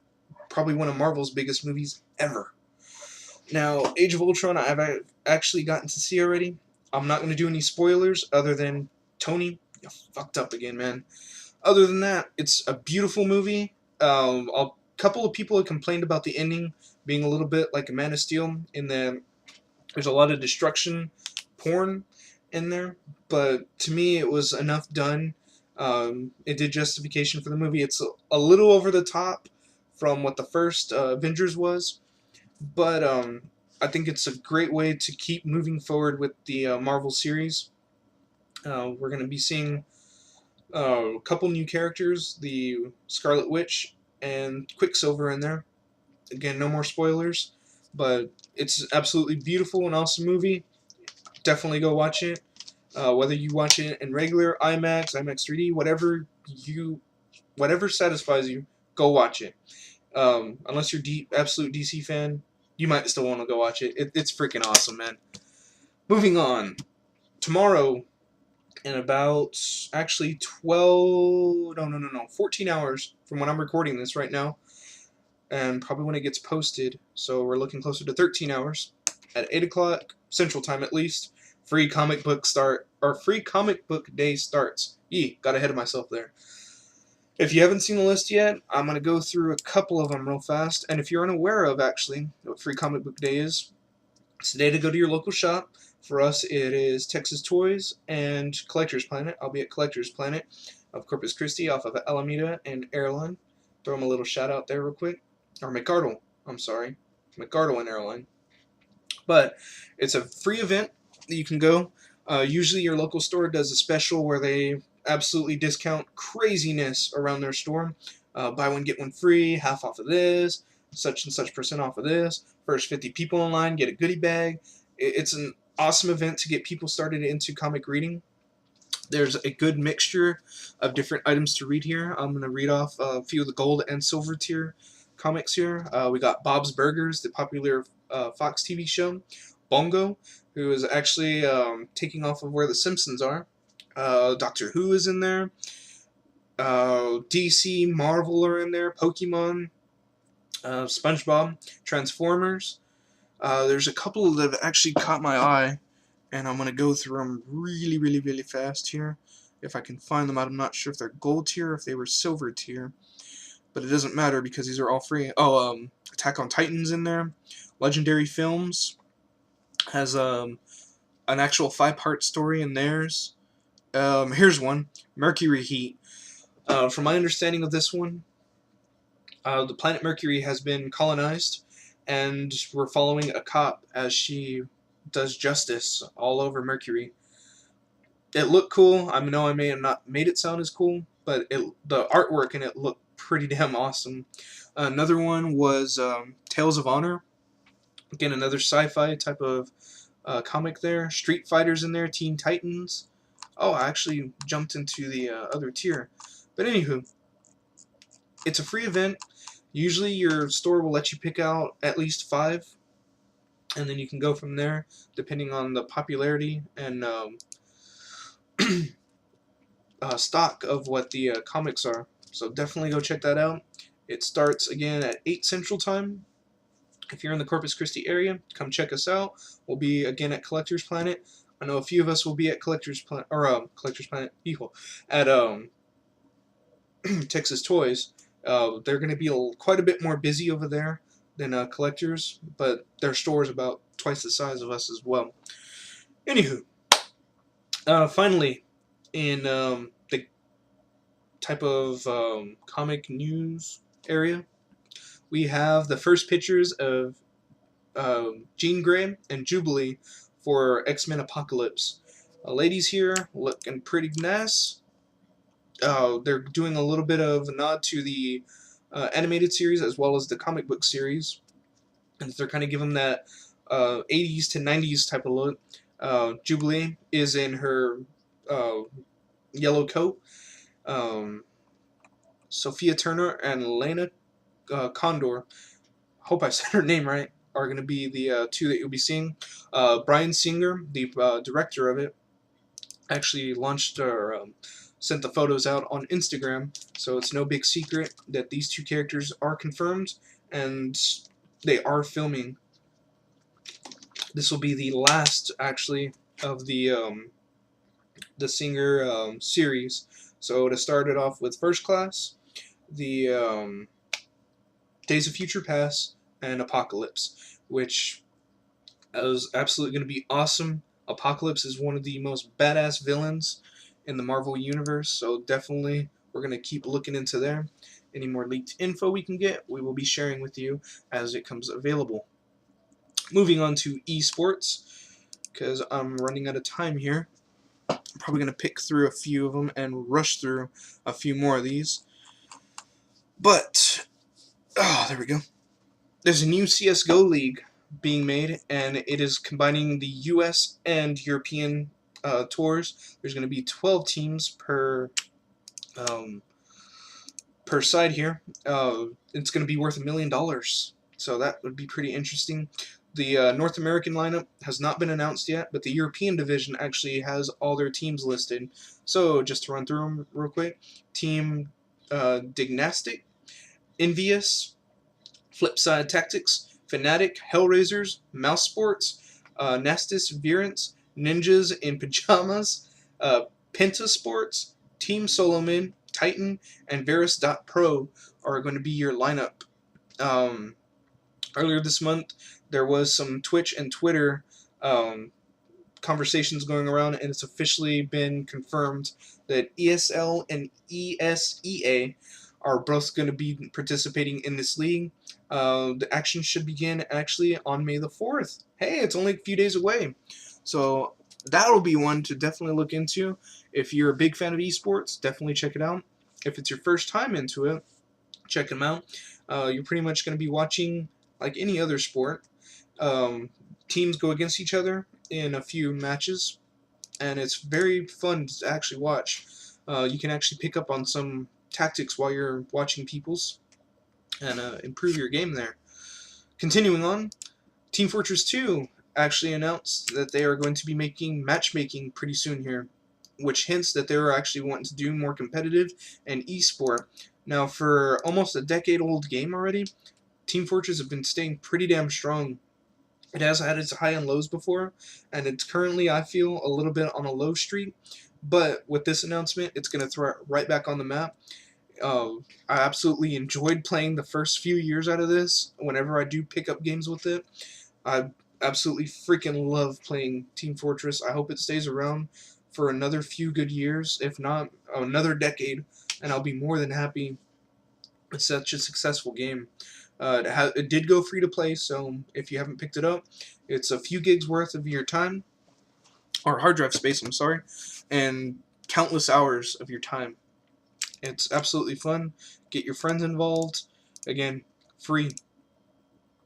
probably one of Marvel's biggest movies ever. Now, Age of Ultron, I've actually gotten to see already. I'm not going to do any spoilers other than Tony, you fucked up again, man. Other than that, it's a beautiful movie. A couple of people have complained about the ending being a little bit like a Man of Steel, in that there's a lot of destruction porn in there, but to me it was enough done. It did justification for the movie. It's a little over the top from what the first Avengers was, but I think it's a great way to keep moving forward with the Marvel series. We're going to be seeing a couple new characters, the Scarlet Witch and Quicksilver in there. Again, no more spoilers, but it's absolutely beautiful and awesome movie. Definitely go watch it. Whether you watch it in regular IMAX, IMAX 3D, whatever satisfies you, go watch it. Unless you're absolute DC fan, you might still want to go watch it. It's freaking awesome, man. Moving on. Tomorrow, in about actually 14 hours from when I'm recording this right now, and probably when it gets posted, so we're looking closer to 13 hours, at 8 o'clock Central Time at least, free comic book day starts. Got ahead of myself there. If you haven't seen the list yet, I'm going to go through a couple of them real fast, and if you're unaware of actually what free comic book day is, it's the day to go to your local shop. For us, it is Texas Toys and Collector's Planet. I'll be at Collector's Planet of Corpus Christi off of Alameda and Airline. Throw them a little shout out there real quick. Or McArdle, I'm sorry. McArdle and Airline. But it's a free event that you can go. Usually your local store does a special where they absolutely discount craziness around their store. Buy one, get one free, half off of this, such and such % off of this. First 50 people in line get a goodie bag. It's an awesome event to get people started into comic reading. There's a good mixture of different items to read here. I'm going to read off a few of the gold and silver tier comics here. We got Bob's Burgers, the popular Fox TV show. Bongo, who is actually taking off of where the Simpsons are. Doctor Who is in there. DC, Marvel are in there. Pokemon, SpongeBob, Transformers. There's a couple that have actually caught my eye, and I'm going to go through them really, really, really fast here. If I can find them out, I'm not sure if they're gold tier or if they were silver tier, but it doesn't matter because these are all free. Attack on Titan's in there. Legendary Films has an actual 5-part story in theirs. Here's one, Mercury Heat. From my understanding of this one, the planet Mercury has been colonized, and we're following a cop as she does justice all over Mercury. It looked cool. I know I may have not made it sound as cool, but the artwork in it looked pretty damn awesome. Another one was Tales of Honor. Again, another sci-fi type of comic there. Street Fighters in there, Teen Titans. Oh, I actually jumped into the other tier. But anywho, it's a free event. Usually your store will let you pick out at least 5, and then you can go from there depending on the popularity and stock of what the comics are. So definitely go check that out. It starts again at 8 Central Time. If you're in the Corpus Christi area, come check us out. We'll be again at Collector's Planet. I know a few of us will be at Collector's Planet, at Texas Toys. They're going to be quite a bit more busy over there than Collectors, but their store is about twice the size of us as well. Anywho, finally, in the type of comic news area, we have the first pictures of Jean Grey and Jubilee for X-Men Apocalypse. Ladies here looking pretty nice. They're doing a little bit of a nod to the animated series as well as the comic book series, and they're kind of giving that 80s to 90s type of look. Jubilee is in her uh, yellow coat. Um, Sophia Turner and Lena Condor, hope I said her name right, are going to be the two that you'll be seeing. Bryan Singer, the director of it, actually launched or sent the photos out on Instagram, so it's no big secret that these two characters are confirmed, and they are filming. This will be the last, actually, of the Singer series. So to start it off with First Class, the Days of Future Past, and Apocalypse, which is absolutely going to be awesome. Apocalypse is one of the most badass villains in the Marvel Universe, so definitely we're going to keep looking into there. Any more leaked info we can get, we will be sharing with you as it comes available. Moving on to eSports, because I'm running out of time here. I'm probably going to pick through a few of them and rush through a few more of these. But, oh, there we go. There's a new CSGO league being made, and it is combining the US and European tours. There's going to be 12 teams per side here. It's going to be worth $1 million, so that would be pretty interesting. The North American lineup has not been announced yet, but the European division actually has all their teams listed. So just to run through them real quick: Team Dignastic, Envious, Flipside Tactics, Fnatic, Hellraisers, Mouse Sports, Nastis Virants, Ninjas in Pajamas, Penta Sports, Team Solomin, Titan, and Varus.pro are going to be your lineup. Earlier this month, there was some Twitch and Twitter conversations going around, and it's officially been confirmed that ESL and ESEA are both going to be participating in this league. The action should begin actually on May the 4th. Hey, it's only a few days away. So that'll be one to definitely look into. If you're a big fan of esports, definitely check it out. If it's your first time into it, check them out. You're pretty much going to be watching like any other sport. Teams go against each other in a few matches, and it's very fun to actually watch. You can actually pick up on some tactics while you're watching people's and improve your game there. Continuing on, Team Fortress 2 actually announced that they are going to be making matchmaking pretty soon here, which hints that they are actually wanting to do more competitive and esport. Now, for almost a decade-old game already, Team Fortress have been staying pretty damn strong. It has had its high and lows before, and it's currently, I feel, a little bit on a low streak. But with this announcement, it's going to throw it right back on the map. I absolutely enjoyed playing the first few years out of this. Whenever I do pick up games with it, I absolutely freaking love playing Team Fortress. I hope it stays around for another few good years, if not another decade, and I'll be more than happy. It's such a successful game. It did go free to play, so if you haven't picked it up, it's a few gigs worth of your time, or hard drive space, I'm sorry, and countless hours of your time. It's absolutely fun. Get your friends involved. Again, free.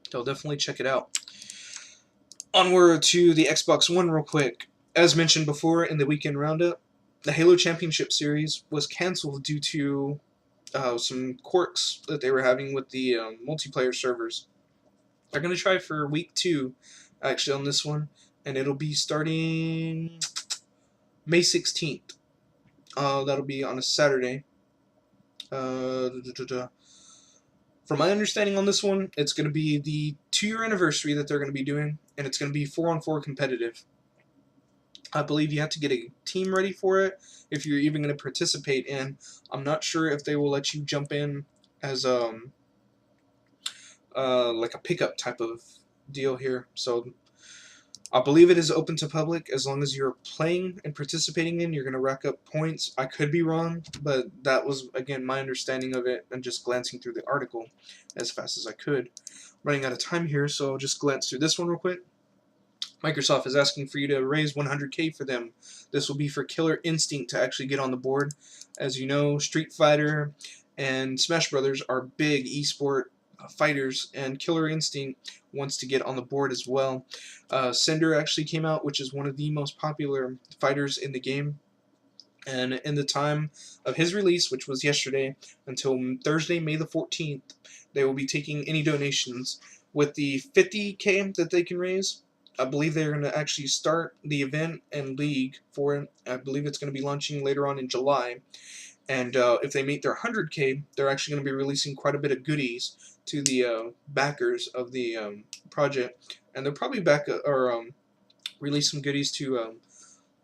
So definitely check it out. Onward to the Xbox One real quick. As mentioned before in the weekend roundup, the Halo Championship Series was canceled due to some quirks that they were having with the multiplayer servers. They're going to try for week 2, actually, on this one, and it'll be starting May 16th. That'll be on a Saturday. From my understanding on this one, it's going to be the 2-year anniversary that they're going to be doing, and it's going to be 4-on-4 competitive. I believe you have to get a team ready for it if you're even going to participate in. I'm not sure if they will let you jump in as like a pickup type of deal here. So I believe it is open to public. As long as you're playing and participating in, you're going to rack up points. I could be wrong, but that was, again, my understanding of it and just glancing through the article as fast as I could. Running out of time here, so I'll just glance through this one real quick. Microsoft is asking for you to raise 100K for them. This will be for Killer Instinct to actually get on the board. As you know, Street Fighter and Smash Brothers are big esport fighters, and Killer Instinct wants to get on the board as well. Cinder actually came out, which is one of the most popular fighters in the game. And in the time of his release, which was yesterday, until Thursday, May the 14th, they will be taking any donations. With the 50K that they can raise, I believe they're going to actually start the event and league for it. I believe it's going to be launching later on in July. And if they meet their 100K, they're actually going to be releasing quite a bit of goodies to the backers of the project. And they'll probably release some goodies to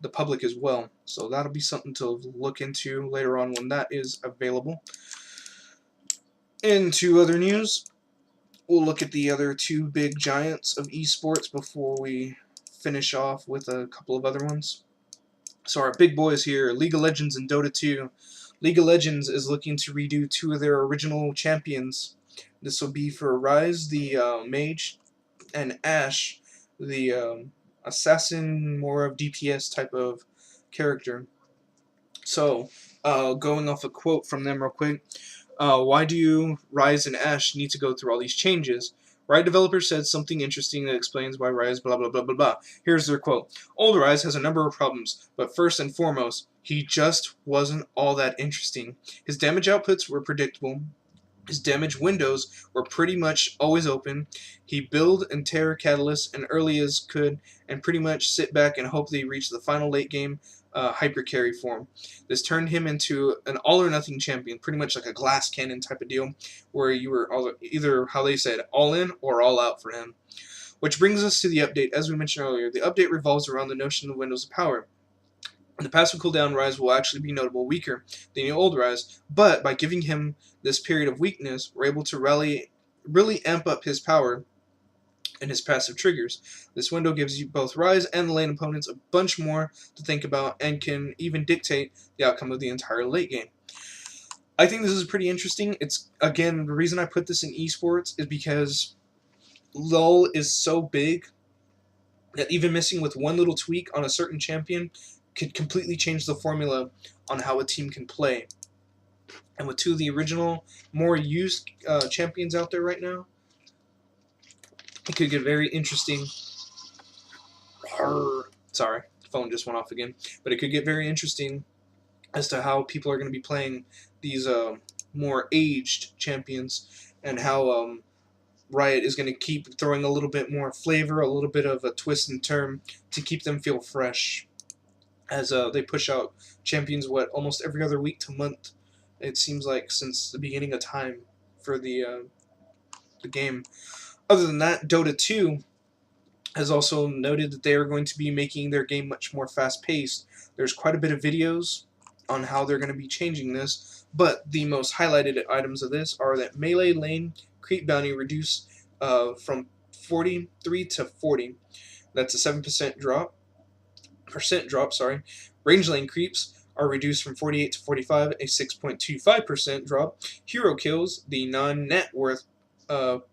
the public as well. So that'll be something to look into later on when that is available. Into other news, we'll look at the other two big giants of esports before we finish off with a couple of other ones. So our big boys here, League of Legends and Dota 2. League of Legends is looking to redo two of their original champions. This will be for Ryze, the mage, and Ashe, the assassin, more of DPS type of character. So, going off a quote from them real quick, why do Ryze and Ashe need to go through all these changes? Riot developers said something interesting that explains why Ryze blah blah blah blah blah. Here's their quote. Old Ryze has a number of problems, but first and foremost, he just wasn't all that interesting. His damage outputs were predictable. His damage windows were pretty much always open. He build and tear catalysts and early as could, and pretty much sit back and hope they reach the final late game hyper carry form. This turned him into an all or nothing champion, pretty much like a glass cannon type of deal, where you were either, how they said, all in or all out for him. Which brings us to the update. As we mentioned earlier, the update revolves around the notion of windows of power. The passive cooldown Ryze will actually be notable weaker than the old Ryze, but by giving him this period of weakness, we're able to really amp up his power and his passive triggers. This window gives you both Ryze and the lane opponents a bunch more to think about and can even dictate the outcome of the entire late game. I think this is pretty interesting. It's, again, the reason I put this in esports is because LoL is so big that even missing with one little tweak on a certain champion could completely change the formula on how a team can play. And with two of the original, more used champions out there right now, it could get very interesting. Sorry, phone just went off again. But it could get very interesting as to how people are going to be playing these more aged champions, and how Riot is going to keep throwing a little bit more flavor, a little bit of a twist and turn to keep them feel fresh. As they push out champions, almost every other week to month, it seems like, since the beginning of time for the game. Other than that, Dota 2 has also noted that they are going to be making their game much more fast-paced. There's quite a bit of videos on how they're going to be changing this, but the most highlighted items of this are that melee lane creep bounty reduced from 43 to 40. That's a 7% drop. Range lane creeps are reduced from 48 to 45, a 6.25% drop. Hero kills, the non-net worth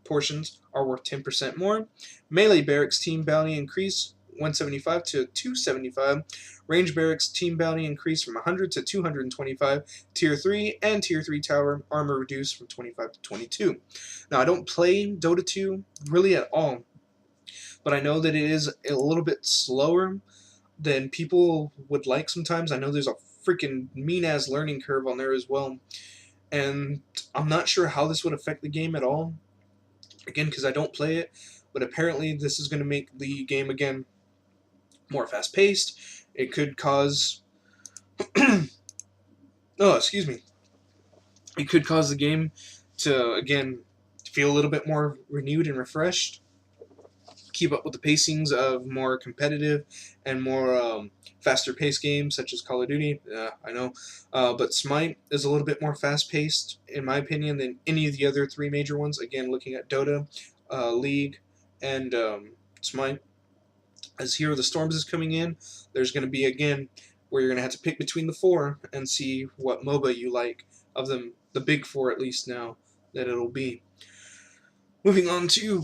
portions, are worth 10% more. Melee barracks team bounty increase 175 to 275. Range barracks team bounty increase from 100 to 225. Tier 3 and Tier 3 tower armor reduced from 25 to 22. Now, I don't play Dota 2 really at all, but I know that it is a little bit slower than people would like sometimes. I know there's a freaking mean-ass learning curve on there as well. And I'm not sure how this would affect the game at all. Again, because I don't play it. But apparently this is going to make the game, again, more fast-paced. It could cause... oh, excuse me. It could cause the game to, again, feel a little bit more renewed and refreshed. Keep up with the pacings of more competitive and more faster-paced games such as Call of Duty. I know. But Smite is a little bit more fast-paced, in my opinion, than any of the other three major ones. Again, looking at Dota, League, and Smite. As Hero of the Storms is coming in, there's going to be, again, where you're going to have to pick between the four and see what MOBA you like of them, the big four at least now, that it'll be. Moving on to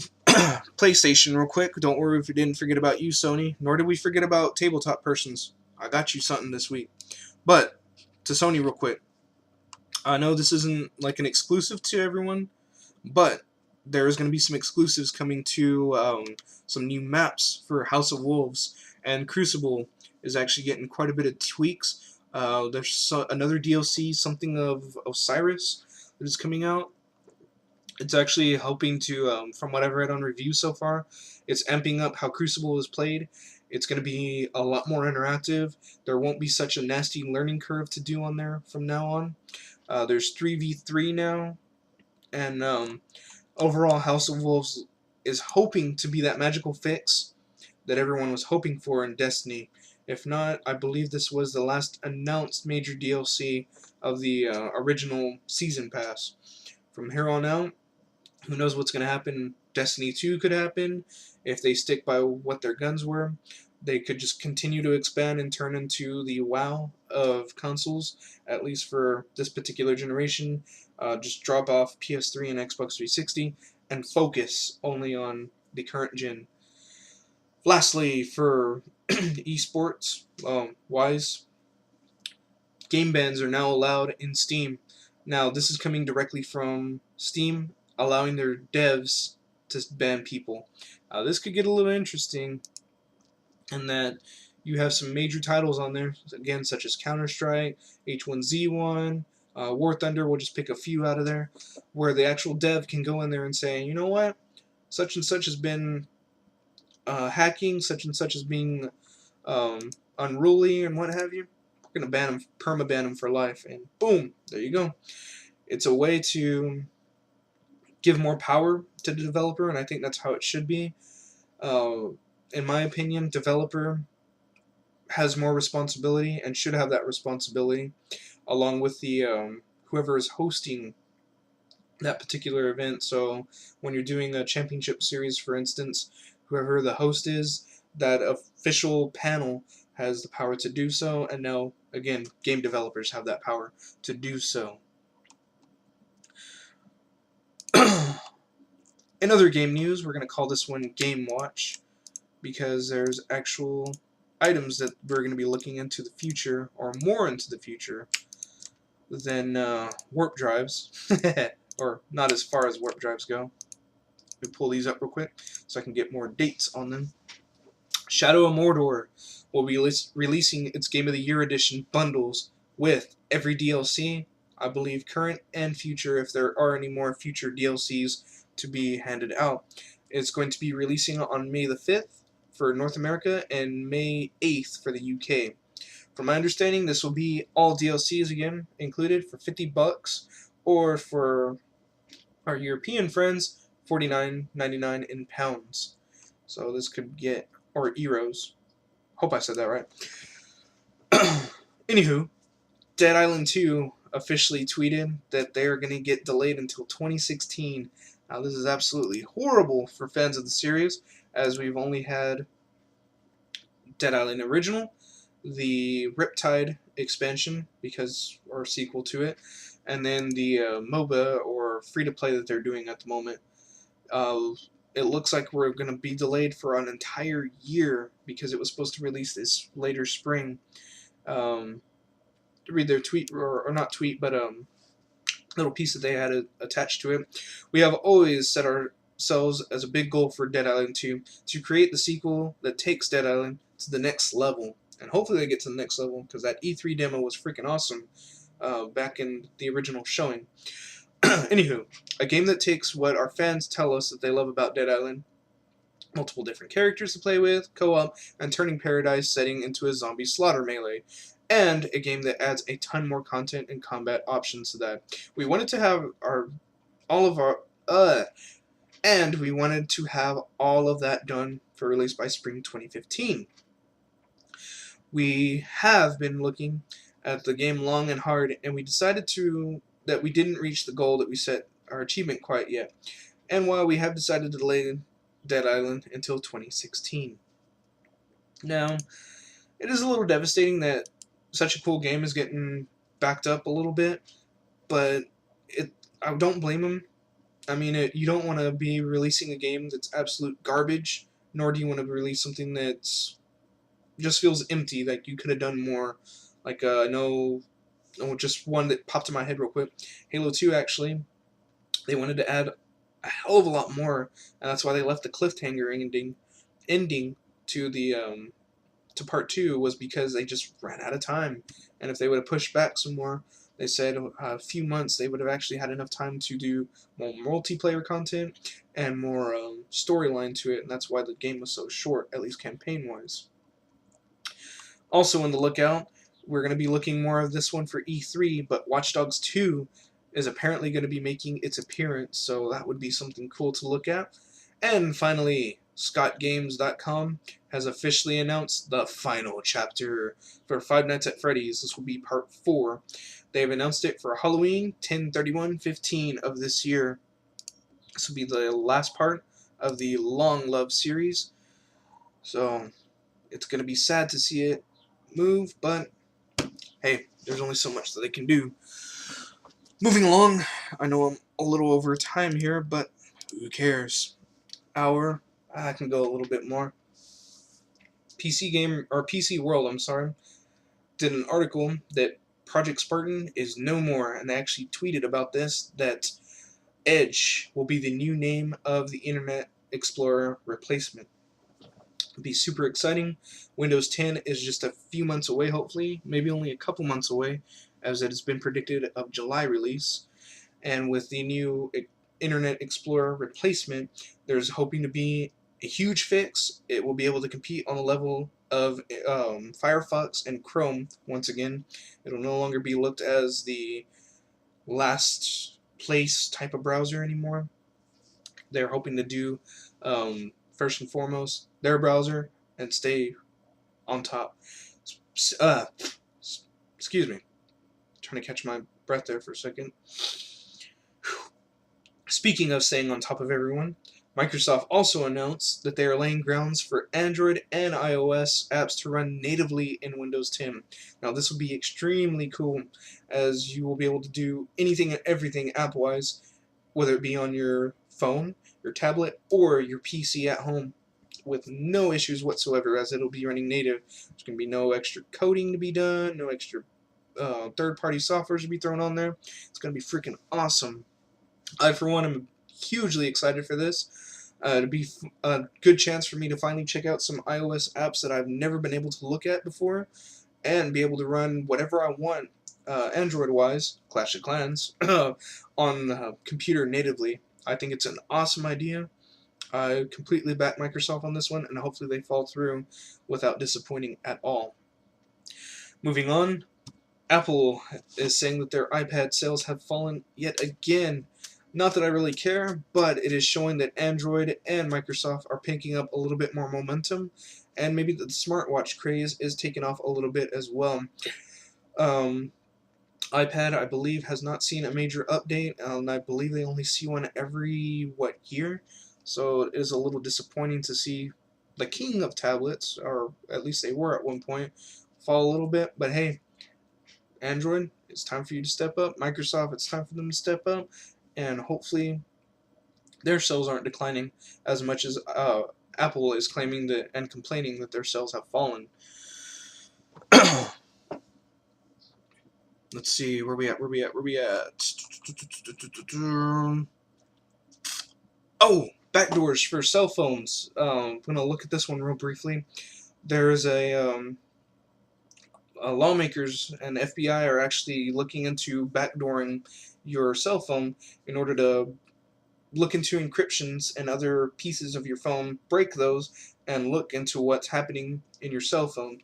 PlayStation real quick. Don't worry if we didn't forget about you, Sony. Nor did we forget about tabletop persons. I got you something this week. But to Sony real quick. I know this isn't like an exclusive to everyone, but there's going to be some exclusives coming to some new maps for House of Wolves, and Crucible is actually getting quite a bit of tweaks. There's another DLC, something of Osiris, that is coming out. It's actually helping to, from what I've read on reviews so far, it's amping up how Crucible is played. It's going to be a lot more interactive. There won't be such a nasty learning curve to do on there from now on. There's 3v3 now, and overall House of Wolves is hoping to be that magical fix that everyone was hoping for in Destiny. If not, I believe this was the last announced major DLC of the original Season Pass. From here on out, who knows what's going to happen. Destiny 2 could happen if they stick by what their guns were. They could just continue to expand and turn into the WoW of consoles, at least for this particular generation. Just drop off PS3 and Xbox 360 and focus only on the current gen. Lastly, for eSports wise, game bans are now allowed in Steam. Now, this is coming directly from Steam, allowing their devs to ban people. This could get a little interesting in that you have some major titles on there, again, such as Counter-Strike, H1Z1, War Thunder, we'll just pick a few out of there, where the actual dev can go in there and say, you know what, such and such has been hacking, such and such as being unruly and what have you. We're going to ban them, perma-ban them for life, and boom, there you go. It's a way to give more power to the developer, and I think that's how it should be. In my opinion, developer has more responsibility and should have that responsibility, along with the whoever is hosting that particular event. So when you're doing a championship series, for instance, whoever the host is, that official panel has the power to do so, and now, again, game developers have that power to do so. In other game news, we're going to call this one Game Watch, because there's actual items that we're going to be looking into the future, or more into the future, than warp drives. Or not as far as warp drives go. Let me pull these up real quick so I can get more dates on them. Shadow of Mordor will be releasing its Game of the Year edition bundles with every DLC, I believe current and future, if there are any more future DLCs to be handed out. It's going to be releasing on May the 5th for North America and May 8th for the UK. From my understanding, this will be all DLCs again included for $50, or for our European friends, $49.99 in pounds. So this could get, or euros. Hope I said that right. Anywho, Dead Island 2 officially tweeted that they are going to get delayed until 2016. Now, this is absolutely horrible for fans of the series, as we've only had Dead Island Original, the Riptide expansion, or sequel to it, and then the MOBA, or free-to-play, that they're doing at the moment. It looks like we're going to be delayed for an entire year, because it was supposed to release this later spring. Read their tweet, or not tweet, but little piece that they had attached to it. We have always set ourselves as a big goal for Dead Island 2 to create the sequel that takes Dead Island to the next level. And hopefully they get to the next level, because that E3 demo was freaking awesome back in the original showing. Anywho, a game that takes what our fans tell us that they love about Dead Island: multiple different characters to play with, co-op, and turning Paradise setting into a zombie slaughter melee. And a game that adds a ton more content and combat options to that. We wanted to have and we wanted to have all of that done for release by spring 2015. We have been looking at the game long and hard, and we decided that we didn't reach the goal that we set our achievement quite yet. And while we have decided to delay Dead Island until 2016. Now, it is a little devastating that such a cool game is getting backed up a little bit, but I don't blame them. I mean, you don't want to be releasing a game that's absolute garbage, nor do you want to release something that's just feels empty. Like you could have done more. Like no, just one that popped in my head real quick. Halo 2 actually, they wanted to add a hell of a lot more, and that's why they left the cliffhanger ending to the to part 2 was because they just ran out of time. And if they would have pushed back some more, they said a few months, they would have actually had enough time to do more multiplayer content and more storyline to it, and that's why the game was so short, at least campaign-wise. Also on the lookout, we're going to be looking more of this one for E3, but Watch Dogs 2 is apparently going to be making its appearance, so that would be something cool to look at. And finally, ScottGames.com has officially announced the final chapter for Five Nights at Freddy's. This will be part 4. They've announced it for Halloween 10/31/15 of this year. This will be the last part of the long-loved series. So it's going to be sad to see it move, but hey, there's only so much that they can do. Moving along, I know I'm a little over time here, but who cares? I can go a little bit more. PC World, I'm sorry, did an article that Project Spartan is no more, and they actually tweeted about this, that Edge will be the new name of the Internet Explorer replacement. It'll be super exciting. Windows 10 is just a few months away, hopefully, maybe only a couple months away, as it has been predicted of July release. And with the new Internet Explorer replacement, there's hoping to be a huge fix. It will be able to compete on the level of Firefox and Chrome once again. It'll no longer be looked as the last place type of browser anymore. They're hoping to do, first and foremost, their browser and stay on top. Excuse me. Trying to catch my breath there for a second. Speaking of staying on top of everyone, Microsoft also announced that they are laying grounds for Android and iOS apps to run natively in Windows 10. Now this will be extremely cool, as you will be able to do anything and everything app-wise, whether it be on your phone, your tablet, or your PC at home, with no issues whatsoever, as it'll be running native. There's going to be no extra coding to be done, no extra third-party software to be thrown on there. It's going to be freaking awesome. I, for one, am hugely excited for this. It'll be a good chance for me to finally check out some iOS apps that I've never been able to look at before, and be able to run whatever I want, Android-wise, Clash of Clans, on the computer natively. I think it's an awesome idea. I completely back Microsoft on this one, and hopefully they fall through without disappointing at all. Moving on, Apple is saying that their iPad sales have fallen yet again. Not that I really care, but it is showing that Android and Microsoft are picking up a little bit more momentum, and maybe the smartwatch craze is taking off a little bit as well. iPad, I believe, has not seen a major update, and I believe they only see one every, year? So it is a little disappointing to see the king of tablets, or at least they were at one point, fall a little bit, but hey, Android, it's time for you to step up. Microsoft, it's time for them to step up, and hopefully their sales aren't declining as much as Apple is claiming that and complaining that their sales have fallen. Let's see, where we at? Oh, backdoors for cell phones. I'm going to look at this one real briefly. There's lawmakers and FBI are actually looking into backdooring your cell phone in order to look into encryptions and other pieces of your phone, break those, and look into what's happening in your cell phone.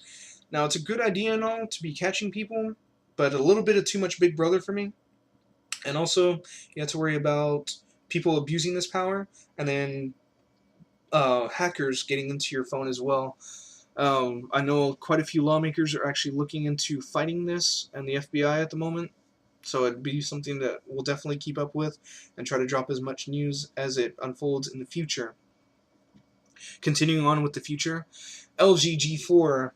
Now, it's a good idea and all to be catching people, but a little bit of too much Big Brother for me. And also, you have to worry about people abusing this power, and then hackers getting into your phone as well. I know quite a few lawmakers are actually looking into fighting this, and the FBI at the moment. So it'd be something that we'll definitely keep up with and try to drop as much news as it unfolds in the future. Continuing on with the future, LG G4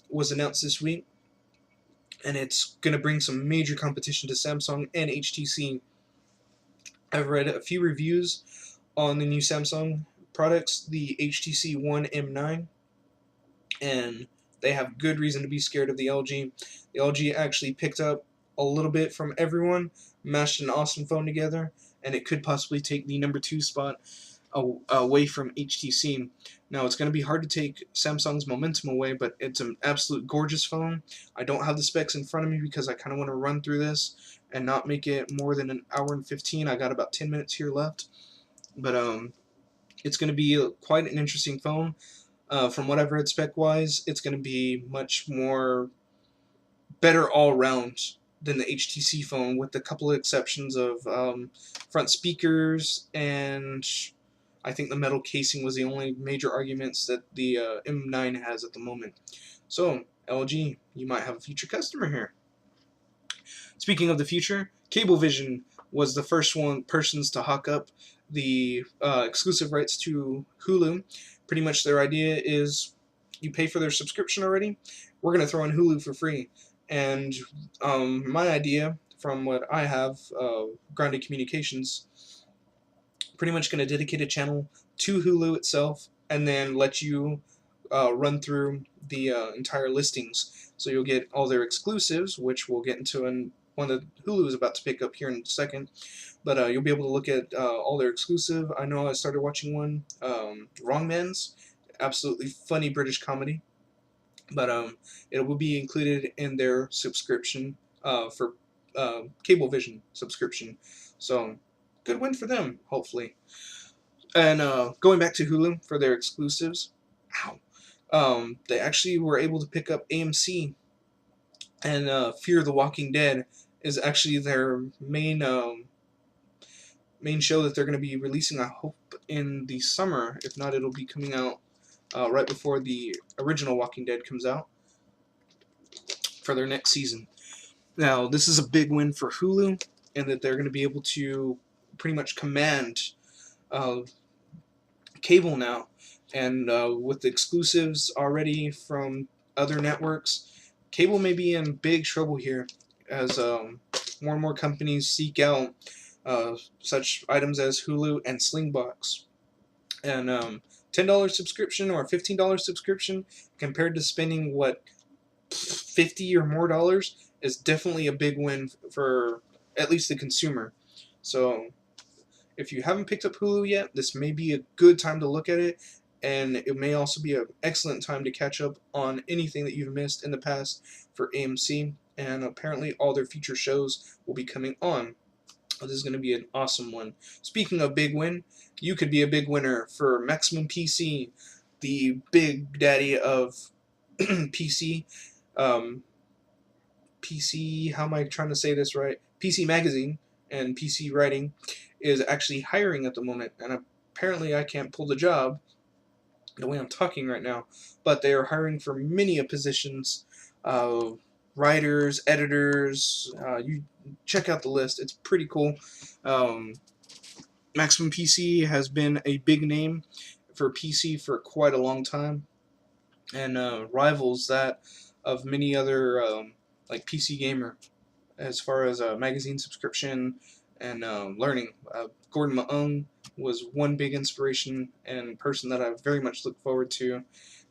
was announced this week, and it's going to bring some major competition to Samsung and HTC. I've read a few reviews on the new Samsung products, the HTC One M9, and they have good reason to be scared of the LG. The LG actually picked up a little bit from everyone, mashed an awesome phone together, and it could possibly take the number 2 spot away from HTC. Now, it's going to be hard to take Samsung's momentum away, but it's an absolute gorgeous phone. I don't have the specs in front of me because I kind of want to run through this and not make it more than an hour and 15. I got about 10 minutes here left, but it's going to be quite an interesting phone. From what I've read spec-wise, it's going to be much more better all around than the HTC phone, with a couple of exceptions of front speakers, and I think the metal casing was the only major arguments that the M9 has at the moment. So, LG, you might have a future customer here. Speaking of the future, Cablevision was the first persons to hawk up the exclusive rights to Hulu. Pretty much their idea is you pay for their subscription already, we're going to throw in Hulu for free. And my idea, from what I have, Grounded Communications, pretty much going to dedicate a channel to Hulu itself and then let you run through the entire listings. So you'll get all their exclusives, which we'll get into in one that Hulu is about to pick up here in a second. But you'll be able to look at all their exclusive. I know I started watching one, Wrongmans, absolutely funny British comedy. But it will be included in their subscription for Cablevision subscription. So good win for them, hopefully. And going back to Hulu for their exclusives, they actually were able to pick up AMC, and Fear the Walking Dead is actually their main show that they're going to be releasing, I hope, in the summer. If not, it'll be coming out right before the original Walking Dead comes out for their next season. Now, this is a big win for Hulu, and that they're going to be able to pretty much command cable now. And with the exclusives already from other networks, cable may be in big trouble here as more and more companies seek out such items as Hulu and Slingbox. And $10 subscription or $15 subscription compared to spending, what, $50 or more dollars is definitely a big win for at least the consumer. So if you haven't picked up Hulu yet, this may be a good time to look at it, and it may also be an excellent time to catch up on anything that you've missed in the past for AMC, and apparently all their future shows will be coming on. This is going to be an awesome one. Speaking of big win, you could be a big winner for Maximum PC, the big daddy of PC. PC, how am I trying to say this right? PC Magazine and PC Writing is actually hiring at the moment, and apparently I can't pull the job the way I'm talking right now, but they are hiring for many positions, writers, editors. You check out the list; it's pretty cool. Maximum PC has been a big name for PC for quite a long time, and rivals that of many other like PC Gamer as far as magazine subscription and learning. Gordon Maung was one big inspiration and person that I very much look forward to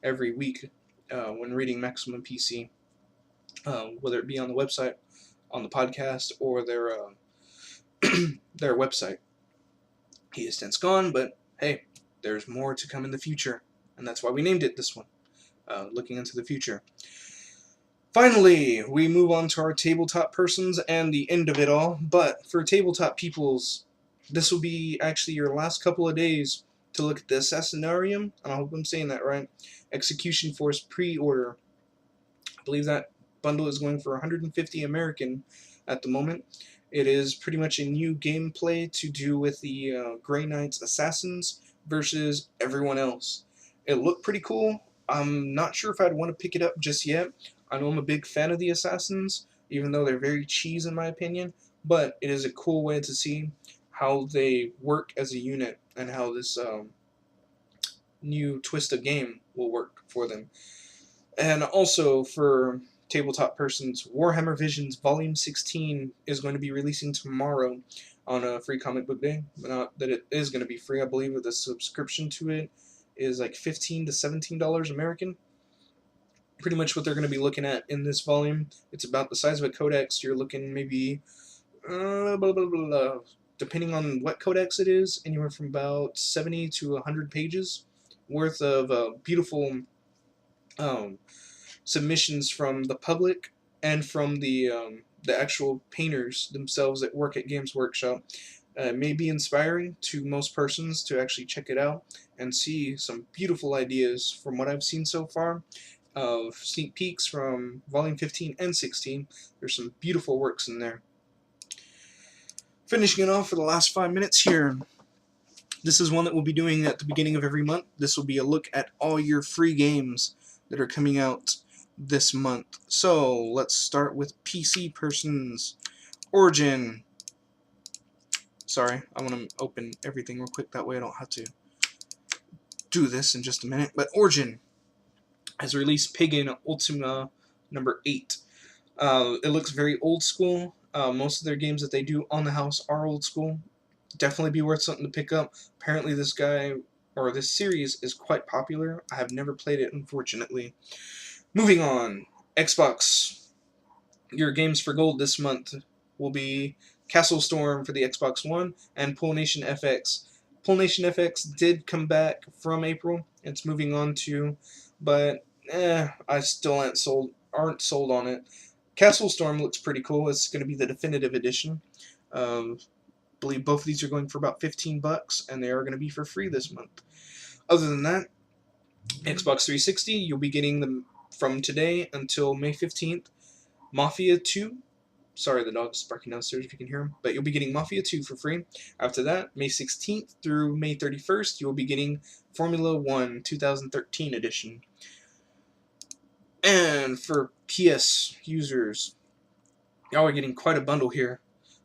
every week when reading Maximum PC, whether it be on the website, on the podcast, or their their website. He has since gone, but hey, there's more to come in the future, and that's why we named it this one, looking into the future. Finally, we move on to our tabletop persons and the end of it all. But for tabletop peoples, this will be actually your last couple of days to look at the Assassinarium, and I hope I'm saying that right, Execution Force pre-order. I believe that bundle is going for 150 American at the moment. It is pretty much a new gameplay to do with the Grey Knights Assassins versus everyone else. It looked pretty cool. I'm not sure if I'd want to pick it up just yet. I know I'm a big fan of the Assassins, even though they're very cheese in my opinion, but it is a cool way to see how they work as a unit and how this new twist of game will work for them. And also for tabletop persons. Warhammer Visions Volume 16 is going to be releasing tomorrow on a free comic book day. Not that it is going to be free. I believe with a subscription to it is like $15 to $17 American. Pretty much what they're going to be looking at in this volume. It's about the size of a codex. You're looking maybe, depending on what codex it is, anywhere from about 70 to 100 pages worth of beautiful submissions from the public and from the actual painters themselves that work at Games Workshop. It may be inspiring to most persons to actually check it out and see some beautiful ideas from what I've seen so far of sneak peeks from Volume 15 and 16. There's some beautiful works in there. Finishing it off for the last 5 minutes here. This is one that we'll be doing at the beginning of every month. This will be a look at all your free games that are coming out this month. So let's start with PC persons. Origin. Sorry, I want to open everything real quick, that way I don't have to do this in just a minute. But Origin has released Pagan Ultima number 8. It looks very old school. Most of their games that they do on the house are old school. Definitely be worth something to pick up. Apparently this guy, or this series, is quite popular. I have never played it, unfortunately. Moving on, Xbox. Your games for gold this month will be Castle Storm for the Xbox One and Pool Nation FX. Pool Nation FX did come back from April. It's moving on to, but I still aren't sold on it. Castle Storm looks pretty cool. It's going to be the definitive edition. I believe both of these are going for about $15, and they are going to be for free this month. Other than that, Xbox 360, you'll be getting them from today until May 15th. Mafia 2. Sorry, the dog's barking downstairs if you can hear him. But you'll be getting Mafia 2 for free. After that, May 16th through May 31st, you'll be getting Formula 1 2013 edition. And for PS users, y'all are getting quite a bundle here.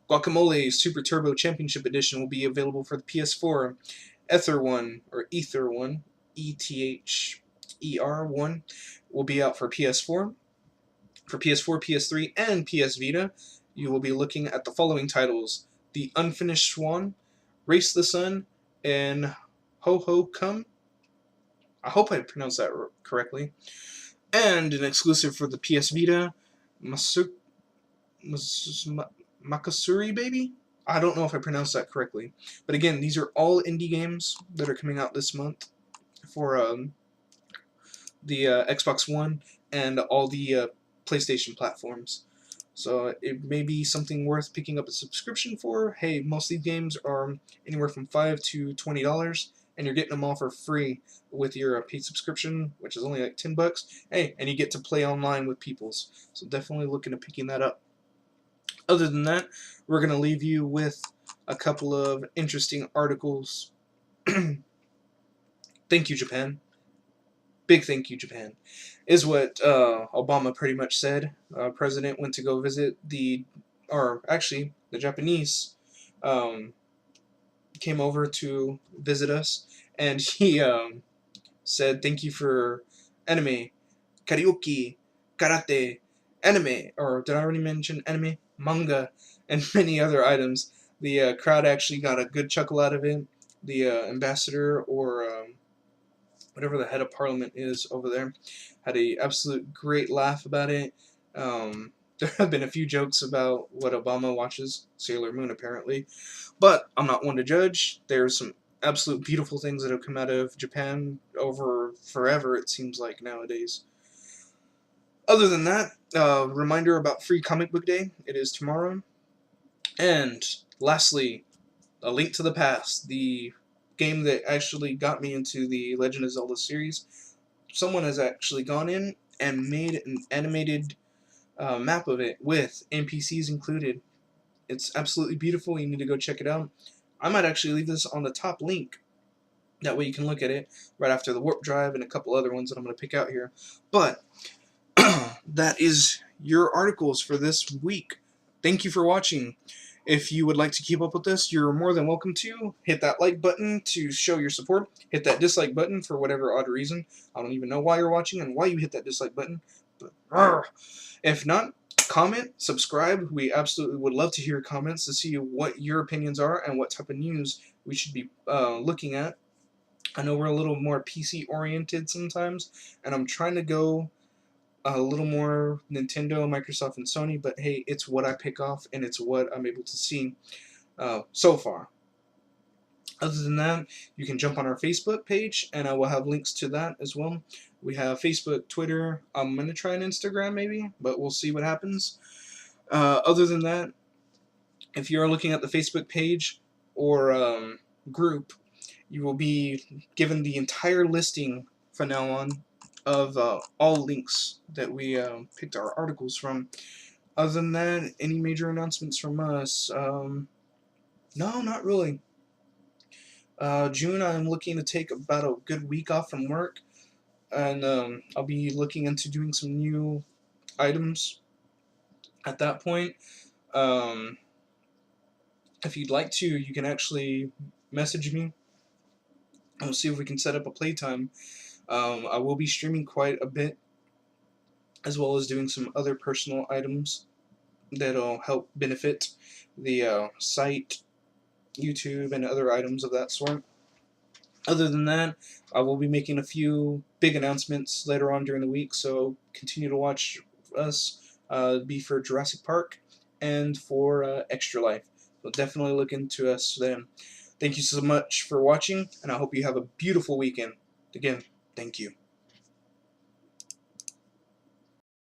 Guacamole Super Turbo Championship Edition will be available for the PS4. Ether 1, or Ether 1, ETHER 1, will be out for PS4. For PS4, PS3, and PS Vita, you will be looking at the following titles: The Unfinished Swan, Race the Sun, and Ho Ho Come. I hope I pronounced that correctly. And an exclusive for the PS Vita, Makasuri Baby? I don't know if I pronounced that correctly. But again, these are all indie games that are coming out this month for the Xbox One and all the PlayStation platforms. So it may be something worth picking up a subscription for. Hey, most of these games are anywhere from $5 to $20, and you're getting them all for free with your paid subscription, which is only like $10. Hey, and you get to play online with peoples. So definitely looking at picking that up. Other than that, we're going to leave you with a couple of interesting articles. Thank you, Japan. Big thank you, Japan, is what Obama pretty much said. President went to go visit the Japanese came over to visit us, and he said thank you for anime, karaoke, karate, anime, or did I already mention anime, manga, and many other items. The crowd actually got a good chuckle out of it. The ambassador, or whatever the head of parliament is over there, had a absolute great laugh about it. There have been a few jokes about what Obama watches, Sailor Moon apparently, but I'm not one to judge. There's some absolute beautiful things that have come out of Japan over forever, it seems like nowadays. Other than that, reminder about Free Comic Book Day. It is tomorrow. And lastly, A Link to the Past, the game that actually got me into the Legend of Zelda series. Someone has actually gone in and made an animated map of it with NPCs included. It's absolutely beautiful. You need to go check it out. I might actually leave this on the top link. That way you can look at it right after the warp drive and a couple other ones that I'm going to pick out here. But that is your articles for this week. Thank you for watching. If you would like to keep up with this, you're more than welcome to. Hit that like button to show your support. Hit that dislike button for whatever odd reason. I don't even know why you're watching and why you hit that dislike button, But, if not, comment, subscribe. We absolutely would love to hear comments to see what your opinions are and what type of news we should be looking at. I know we're a little more PC oriented sometimes, and I'm trying to go a little more Nintendo, Microsoft, and Sony, but hey, it's what I pick off, and it's what I'm able to see so far. Other than that, you can jump on our Facebook page, and I will have links to that as well. We have Facebook, Twitter. I'm going to try an Instagram maybe, but we'll see what happens. Other than that, if you're looking at the Facebook page or group, you will be given the entire listing from now on of all links that we picked our articles from. Other than that, any major announcements from us? No, not really. June, I'm looking to take about a good week off from work, and I'll be looking into doing some new items at that point. Um, if you'd like to, you can actually message me. We'll see if we can set up a playtime. I will be streaming quite a bit, as well as doing some other personal items that'll help benefit the site, YouTube, and other items of that sort. Other than that, I will be making a few big announcements later on during the week, so continue to watch us, be for Jurassic Park and for Extra Life. So definitely look into us then. Thank you so much for watching, and I hope you have a beautiful weekend. Again, thank you.